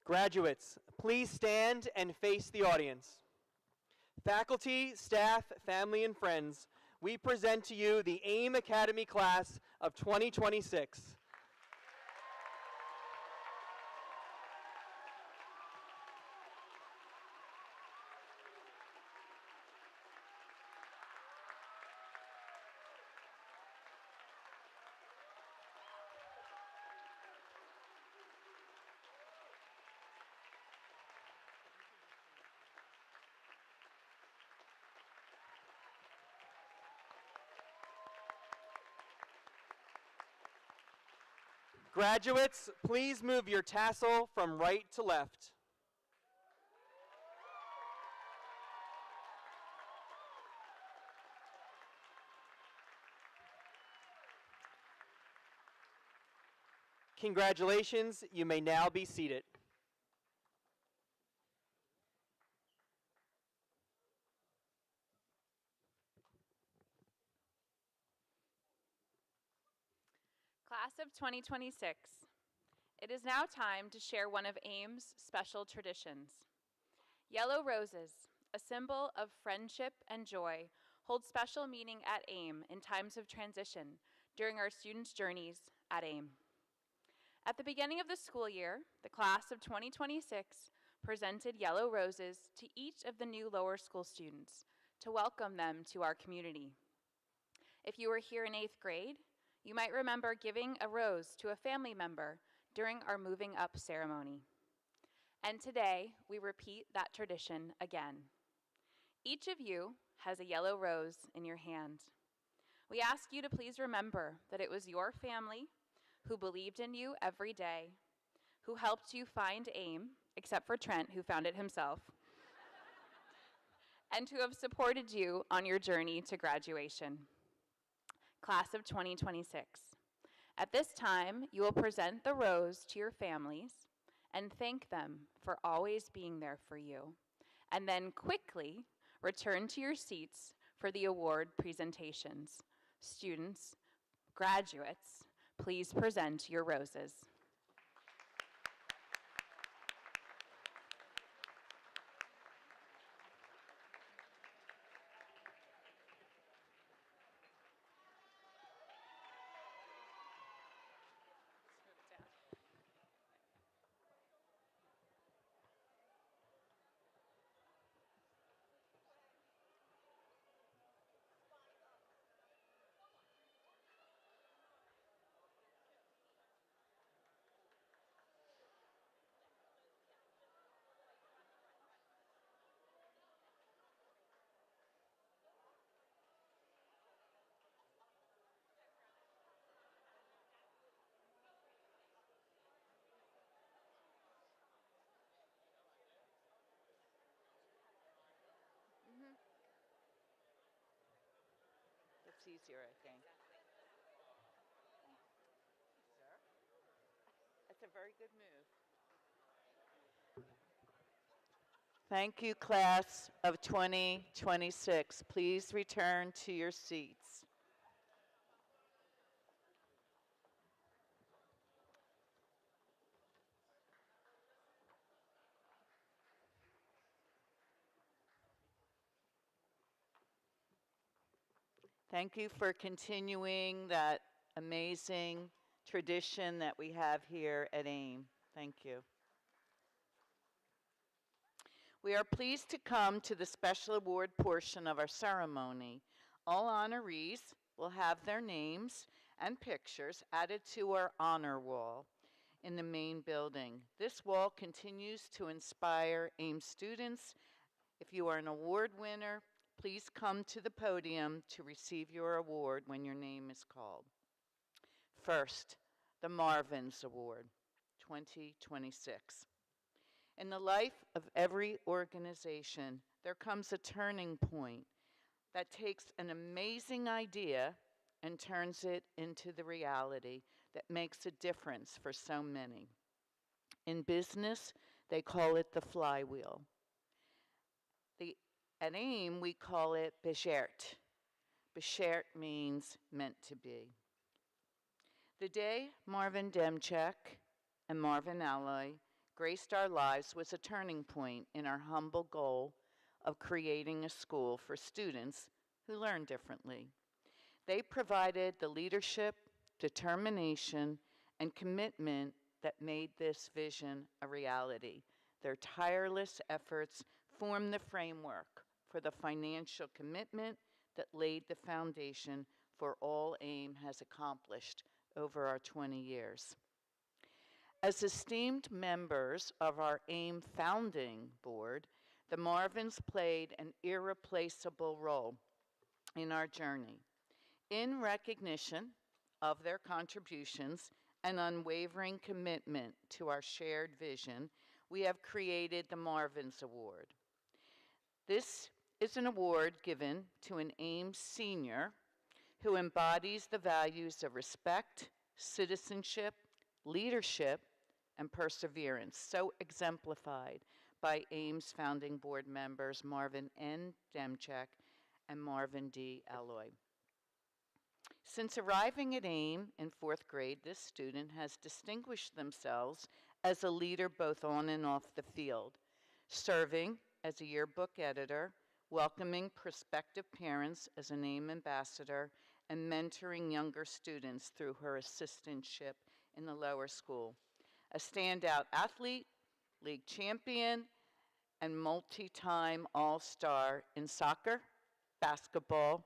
Speaker 4: Graduates, please stand and face the audience. Faculty, staff, family, and friends, we present to you the AIM Academy class of 2026. Graduates, please move your tassel from right to left. Congratulations, you may now be seated.
Speaker 7: Class of 2026, it is now time to share one of AIM's special traditions. Yellow roses, a symbol of friendship and joy, hold special meaning at AIM in times of transition during our students' journeys at AIM. At the beginning of the school year, the class of 2026 presented yellow roses to each of the new lower school students to welcome them to our community. If you were here in 8th grade, you might remember giving a rose to a family member during our moving up ceremony. And today, we repeat that tradition again. Each of you has a yellow rose in your hand. We ask you to please remember that it was your family who believed in you every day, who helped you find AIM, except for Trent, who found it himself, and who have supported you on your journey to graduation. Class of 2026. At this time, you will present the rose to your families and thank them for always being there for you, and then quickly return to your seats for the award presentations. Students, graduates, please present your roses.
Speaker 1: That's easier, I think. That's a very good move. Thank you, class of 2026. Please return to your seats. Thank you for continuing that amazing tradition that we have here at AIM. Thank you. We are pleased to come to the special award portion of our ceremony. All honorees will have their names and pictures added to our honor wall in the main building. This wall continues to inspire AIM students. If you are an award winner, please come to the podium to receive your award when your name is called. First, the Marvins Award 2026. In the life of every organization, there comes a turning point that takes an amazing idea and turns it into the reality that makes a difference for so many. In business, they call it the flywheel. At AIM, we call it begeert. Begeert means meant to be. The day Marvin Demchek and Marvin Alloy graced our lives was a turning point in our humble goal of creating a school for students who learn differently. They provided the leadership, determination, and commitment that made this vision a reality. Their tireless efforts formed the framework for the financial commitment that laid the foundation for all AIM has accomplished over our 20 years. As esteemed members of our AIM founding board, the Marvins played an irreplaceable role in our journey. In recognition of their contributions and unwavering commitment to our shared vision, we have created the Marvins Award. This is an award given to an AIM senior who embodies the values of respect, citizenship, leadership, and perseverance, so exemplified by AIM's founding board members Marvin N. Demchek and Marvin D. Alloy. Since arriving at AIM in 4th grade, this student has distinguished themselves as a leader both on and off the field, serving as a yearbook editor, welcoming prospective parents as an AIM ambassador, and mentoring younger students through her assistantship in the lower school. A standout athlete, league champion, and multi-time all-star in soccer, basketball,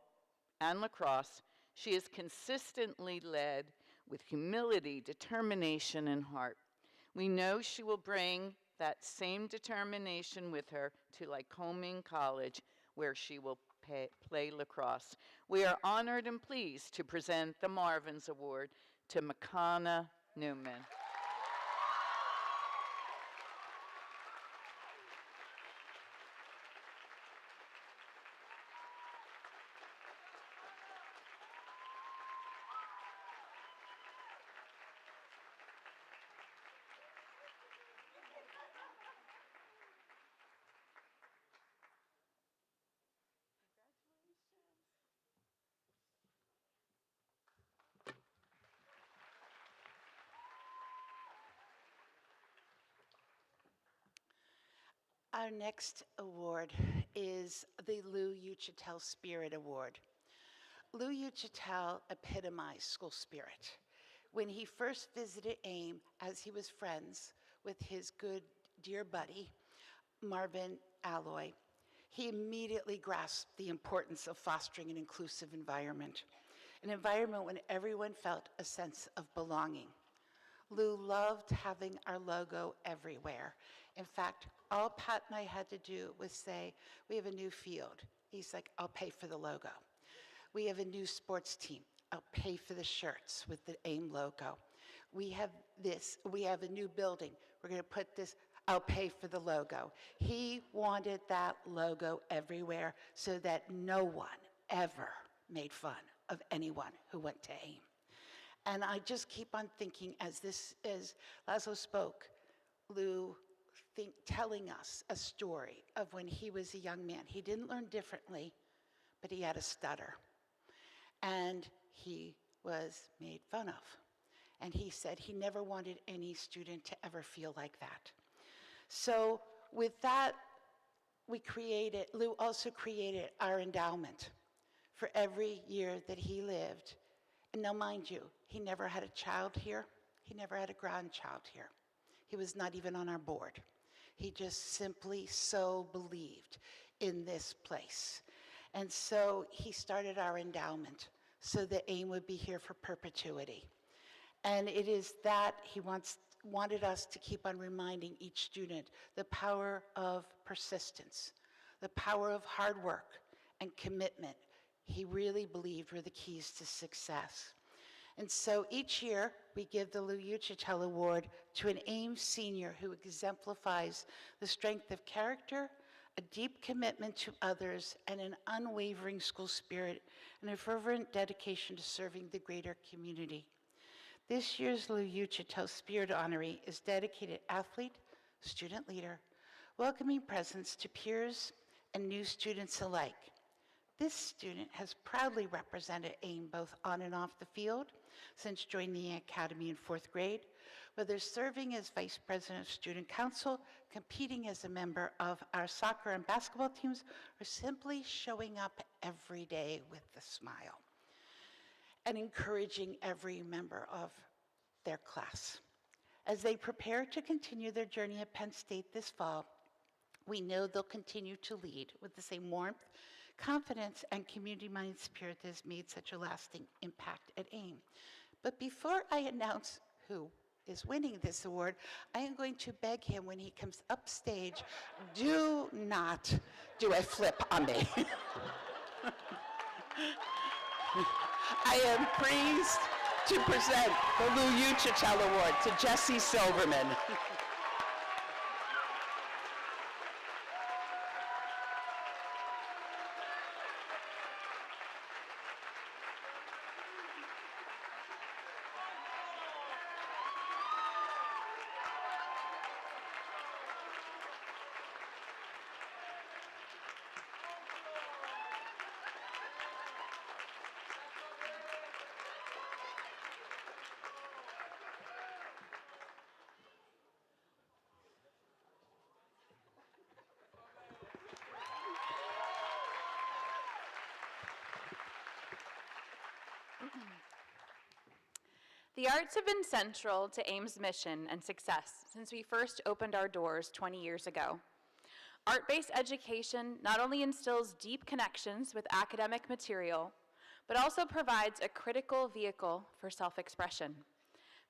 Speaker 1: and lacrosse, she is consistently led with humility, determination, and heart. We know she will bring that same determination with her to Lycoming College, where she will play lacrosse. We are honored and pleased to present the Marvins Award to Makana Newman.
Speaker 2: Our next award is the Lou Uchitel Spirit Award. Lou Uchitel epitomized school spirit. When he first visited AIM, as he was friends with his good dear buddy, Marvin Alloy, he immediately grasped the importance of fostering an inclusive environment when everyone felt a sense of belonging. Lou loved having our logo everywhere. In fact, all Pat and I had to do was say, we have a new field. He's like, I'll pay for the logo. We have a new sports team. I'll pay for the shirts with the AIM logo. We have this, we have a new building. We're gonna put this, I'll pay for the logo. He wanted that logo everywhere so that no one ever made fun of anyone who went to AIM. And I just keep on thinking as Laszlo spoke, Lou telling us a story of when he was a young man. He didn't learn differently, but he had a stutter. And he was made fun of. And he said he never wanted any student to ever feel like that. So with that, Lou also created our endowment for every year that he lived. And now mind you, he never had a child here. He never had a grandchild here. He was not even on our board. He just simply so believed in this place. And so he started our endowment so that AIM would be here for perpetuity. And it is that he wanted us to keep on reminding each student the power of persistence, the power of hard work and commitment. He really believed were the keys to success. And so each year, we give the Lou Uchitel Award to an AIM senior who exemplifies the strength of character, a deep commitment to others, and an unwavering school spirit, and a fervent dedication to serving the greater community. This year's Lou Uchito Spirit Honoree is dedicated athlete, student leader, welcoming presence to peers and new students alike. This student has proudly represented AIM both on and off the field since joining the academy in 4th grade, whether serving as vice president of student council, competing as a member of our soccer and basketball teams, or simply showing up every day with a smile and encouraging every member of their class. As they prepare to continue their journey at Penn State this fall, we know they'll continue to lead with the same warmth, confidence, and community-minded spirit that has made such a lasting impact at AIM. But before I announce who is winning this award, I am going to beg him when he comes upstage, do not do a flip on me. I am pleased to present the Lou Uchito Award to Jesse Silverman.
Speaker 7: The arts have been central to AIM's mission and success since we first opened our doors 20 years ago. Art-based education not only instills deep connections with academic material, but also provides a critical vehicle for self-expression.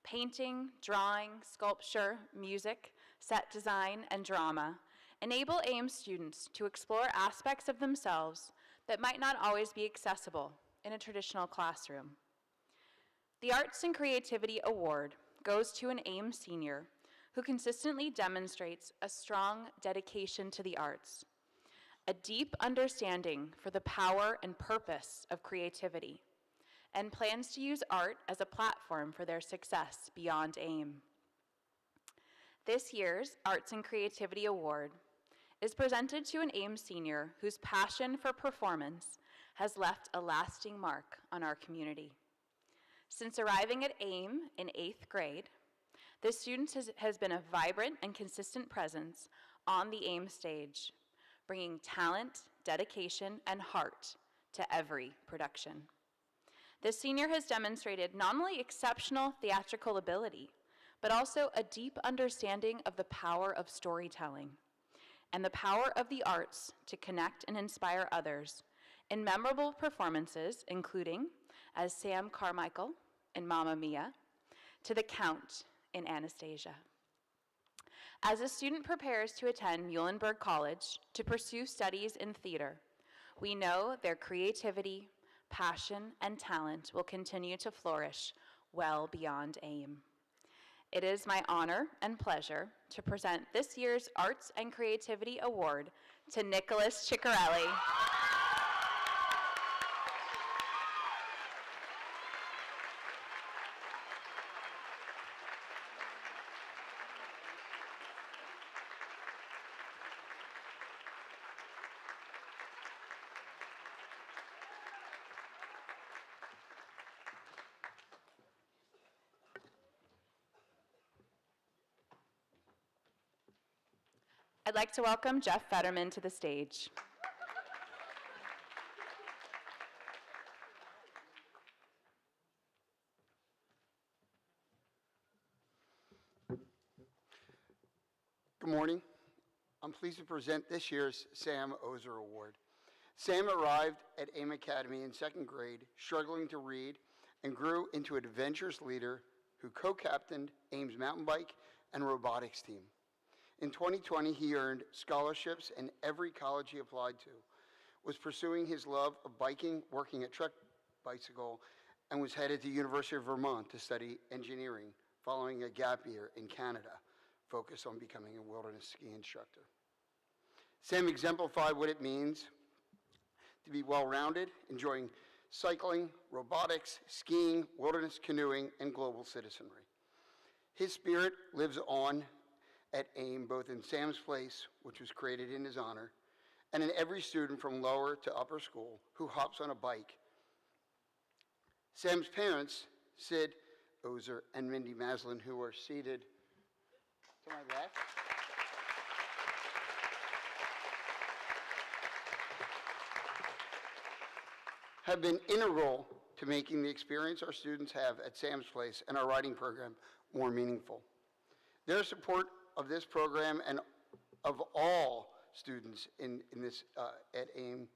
Speaker 7: Painting, drawing, sculpture, music, set design, and drama enable AIM students to explore aspects of themselves that might not always be accessible in a traditional classroom. The Arts and Creativity Award goes to an AIM senior who consistently demonstrates a strong dedication to the arts, a deep understanding for the power and purpose of creativity, and plans to use art as a platform for their success beyond AIM. This year's Arts and Creativity Award is presented to an AIM senior whose passion for performance has left a lasting mark on our community. Since arriving at AIM in 8th grade, this student has been a vibrant and consistent presence on the AIM stage, bringing talent, dedication, and heart to every production. This senior has demonstrated not only exceptional theatrical ability, but also a deep understanding of the power of storytelling and the power of the arts to connect and inspire others in memorable performances, including as Sam Carmichael in Mamma Mia, to the Count in Anastasia. As a student prepares to attend Muhlenberg College to pursue studies in theater, we know their creativity, passion, and talent will continue to flourish well beyond AIM. It is my honor and pleasure to present this year's Arts and Creativity Award to Nicholas Ciccarelli. I'd like to welcome Jeff Fetterman to the stage.
Speaker 8: Good morning. I'm pleased to present this year's Sam Ozer Award. Sam arrived at AIM Academy in 2nd grade, struggling to read, and grew into an adventurous leader who co-captained AIM's mountain bike and robotics team. In 2020, he earned scholarships in every college he applied to, was pursuing his love of biking, working at Trek Bicycle, and was headed to University of Vermont to study engineering, following a gap year in Canada, focused on becoming a wilderness ski instructor. Sam exemplified what it means to be well-rounded, enjoying cycling, robotics, skiing, wilderness canoeing, and global citizenry. His spirit lives on at AIM, both in Sam's Place, which was created in his honor, and in every student from lower to upper school who hops on a bike. Sam's parents, Sid Ozer and Mindy Maslin, who are seated to my left, have been integral to making the experience our students have at Sam's Place and our writing program more meaningful. Their support of this program and of all students at AIM,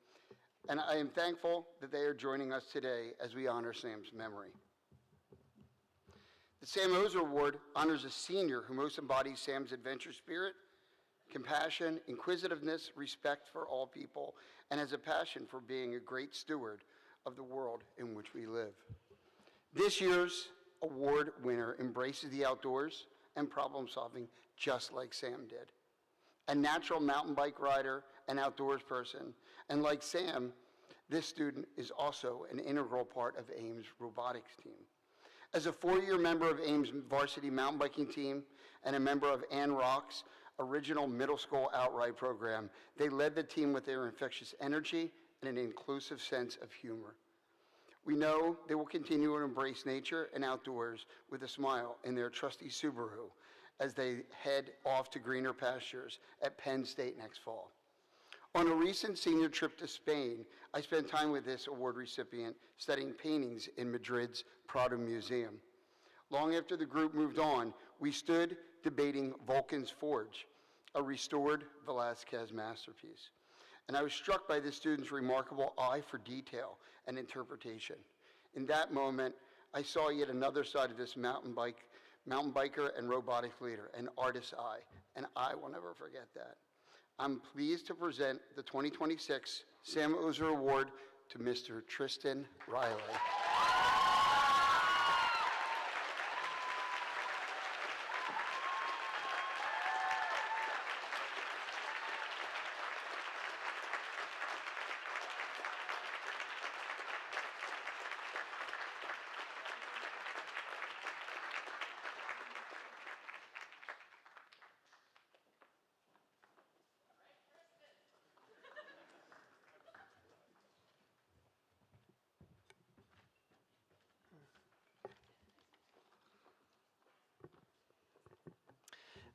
Speaker 8: and I am thankful that they are joining us today as we honor Sam's memory. The Sam Ozer Award honors a senior who most embodies Sam's adventure spirit, compassion, inquisitiveness, respect for all people, and has a passion for being a great steward of the world in which we live. This year's award winner embraces the outdoors and problem solving just like Sam did. A natural mountain bike rider, an outdoors person, and like Sam, this student is also an integral part of AIM's robotics team. As a 4-year member of AIM's varsity mountain biking team and a member of Ann Rock's original middle school outright program, they led the team with their infectious energy and an inclusive sense of humor. We know they will continue to embrace nature and outdoors with a smile in their trusty Subaru as they head off to greener pastures at Penn State next fall. On a recent senior trip to Spain, I spent time with this award recipient studying paintings in Madrid's Prado Museum. Long after the group moved on, we stood debating Vulcan's Forge, a restored Velázquez masterpiece. And I was struck by this student's remarkable eye for detail and interpretation. In that moment, I saw yet another side of this mountain biker and robotics leader, an artist's eye, and I will never forget that. I'm pleased to present the 2026 Sam Ozer Award to Mr. Tristan Riley.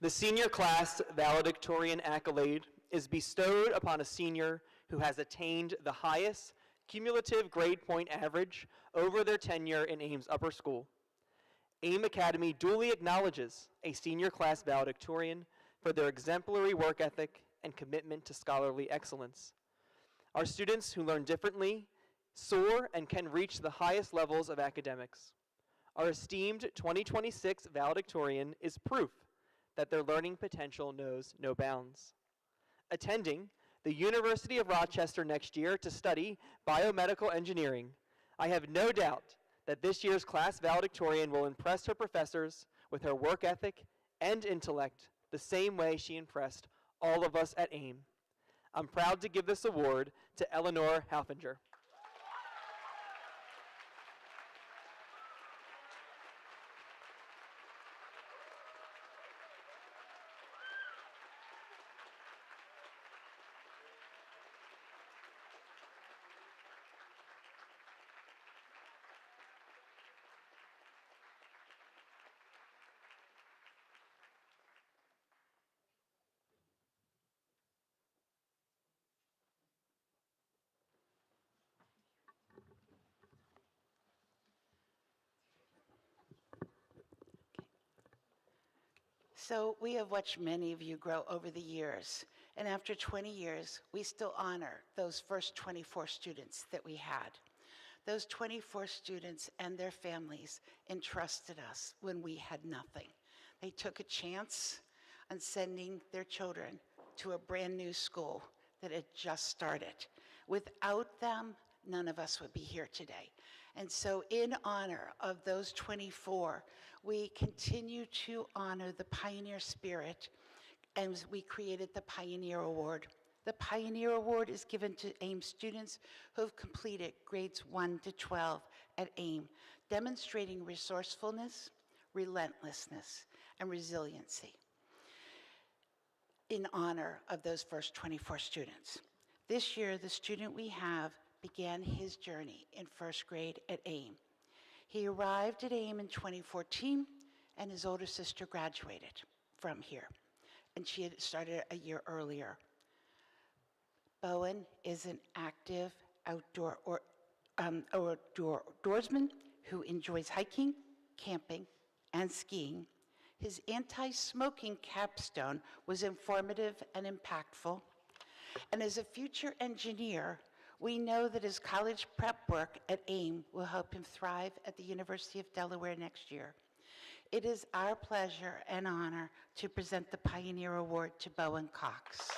Speaker 4: The senior class valedictorian accolade is bestowed upon a senior who has attained the highest cumulative grade point average over their tenure in Ames Upper School. AIM Academy duly acknowledges a senior class valedictorian for their exemplary work ethic and commitment to scholarly excellence. Our students who learn differently soar and can reach the highest levels of academics. Our esteemed 2026 valedictorian is proof that their learning potential knows no bounds. Attending the University of Rochester next year to study biomedical engineering, I have no doubt that this year's class valedictorian will impress her professors with her work ethic and intellect the same way she impressed all of us at AIM. I'm proud to give this award to Eleanor Halfinger.
Speaker 2: So we have watched many of you grow over the years, and after 20 years, we still honor those first 24 students that we had. Those 24 students and their families entrusted us when we had nothing. They took a chance on sending their children to a brand new school that had just started. Without them, none of us would be here today. And so in honor of those 24, we continue to honor the pioneer spirit, and we created the Pioneer Award. The Pioneer Award is given to AIM students who have completed grades 1 to 12 at AIM, demonstrating resourcefulness, relentlessness, and resiliency in honor of those first 24 students. This year, the student we have began his journey in first grade at AIM. He arrived at AIM in 2014, and his older sister graduated from here, and she had started a year earlier. Bowen is an active outdoorsman who enjoys hiking, camping, and skiing. His anti-smoking capstone was informative and impactful. And as a future engineer, we know that his college prep work at AIM will help him thrive at the University of Delaware next year. It is our pleasure and honor to present the Pioneer Award to Bowen Cox.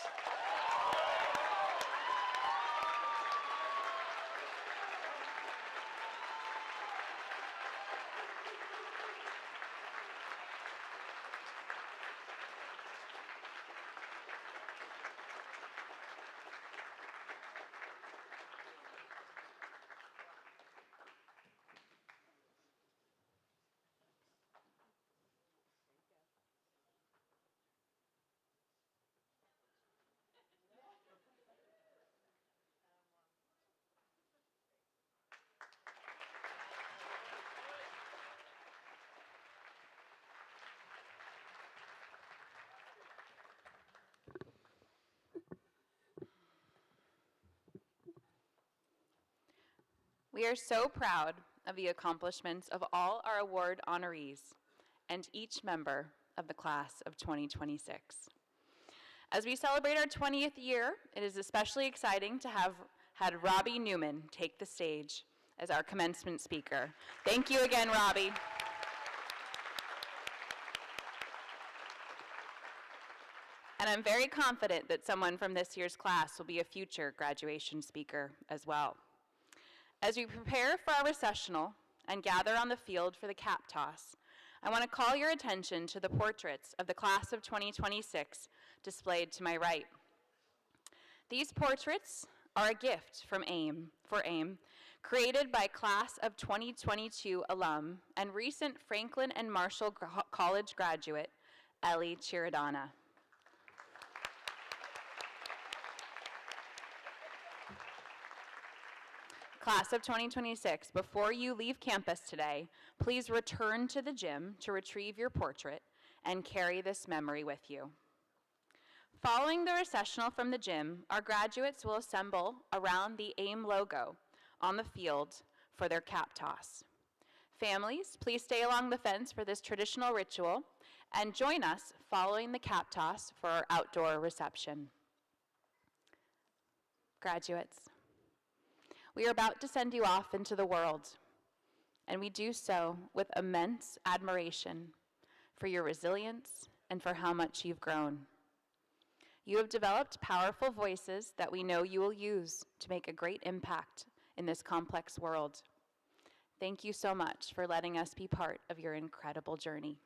Speaker 7: We are so proud of the accomplishments of all our award honorees and each member of the class of 2026. As we celebrate our 20th year, it is especially exciting to have had Robbie Newman take the stage as our commencement speaker. Thank you again, Robbie. And I'm very confident that someone from this year's class will be a future graduation speaker as well. As we prepare for our recessional and gather on the field for the cap toss, I want to call your attention to the portraits of the class of 2026 displayed to my right. These portraits are a gift from AIM, created by class of 2022 alum and recent Franklin and Marshall College graduate, Ellie Chiradana. Class of 2026, before you leave campus today, please return to the gym to retrieve your portrait and carry this memory with you. Following the recessional from the gym, our graduates will assemble around the AIM logo on the field for their cap toss. Families, please stay along the fence for this traditional ritual and join us following the cap toss for our outdoor reception. Graduates, we are about to send you off into the world, and we do so with immense admiration for your resilience and for how much you've grown. You have developed powerful voices that we know you will use to make a great impact in this complex world. Thank you so much for letting us be part of your incredible journey.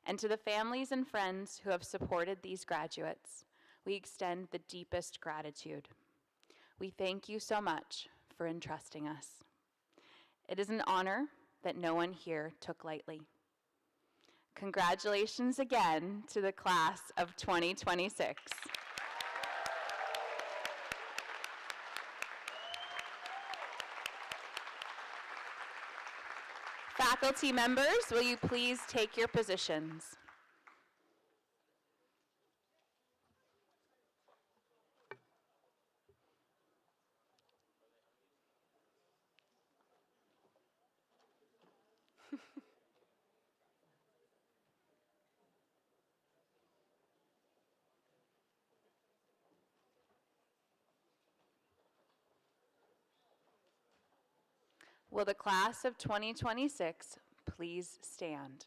Speaker 7: And to the families and friends who have supported these graduates, we extend the deepest gratitude. We thank you so much for entrusting us. It is an honor that no one here took lightly. Congratulations again to the class of 2026. Faculty members, will you please take your positions? Will the class of 2026 please stand?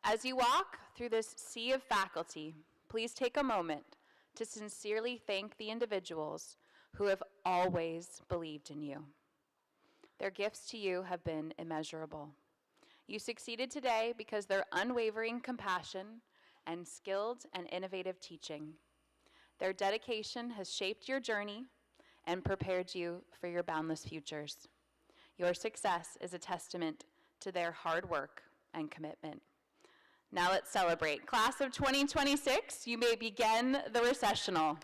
Speaker 7: As you walk through this sea of faculty, please take a moment to sincerely thank the individuals who have always believed in you. Their gifts to you have been immeasurable. You succeeded today because their unwavering compassion and skilled and innovative teaching. Their dedication has shaped your journey and prepared you for your boundless futures. Your success is a testament to their hard work and commitment. Now let's celebrate. Class of 2026, you may begin the recessional.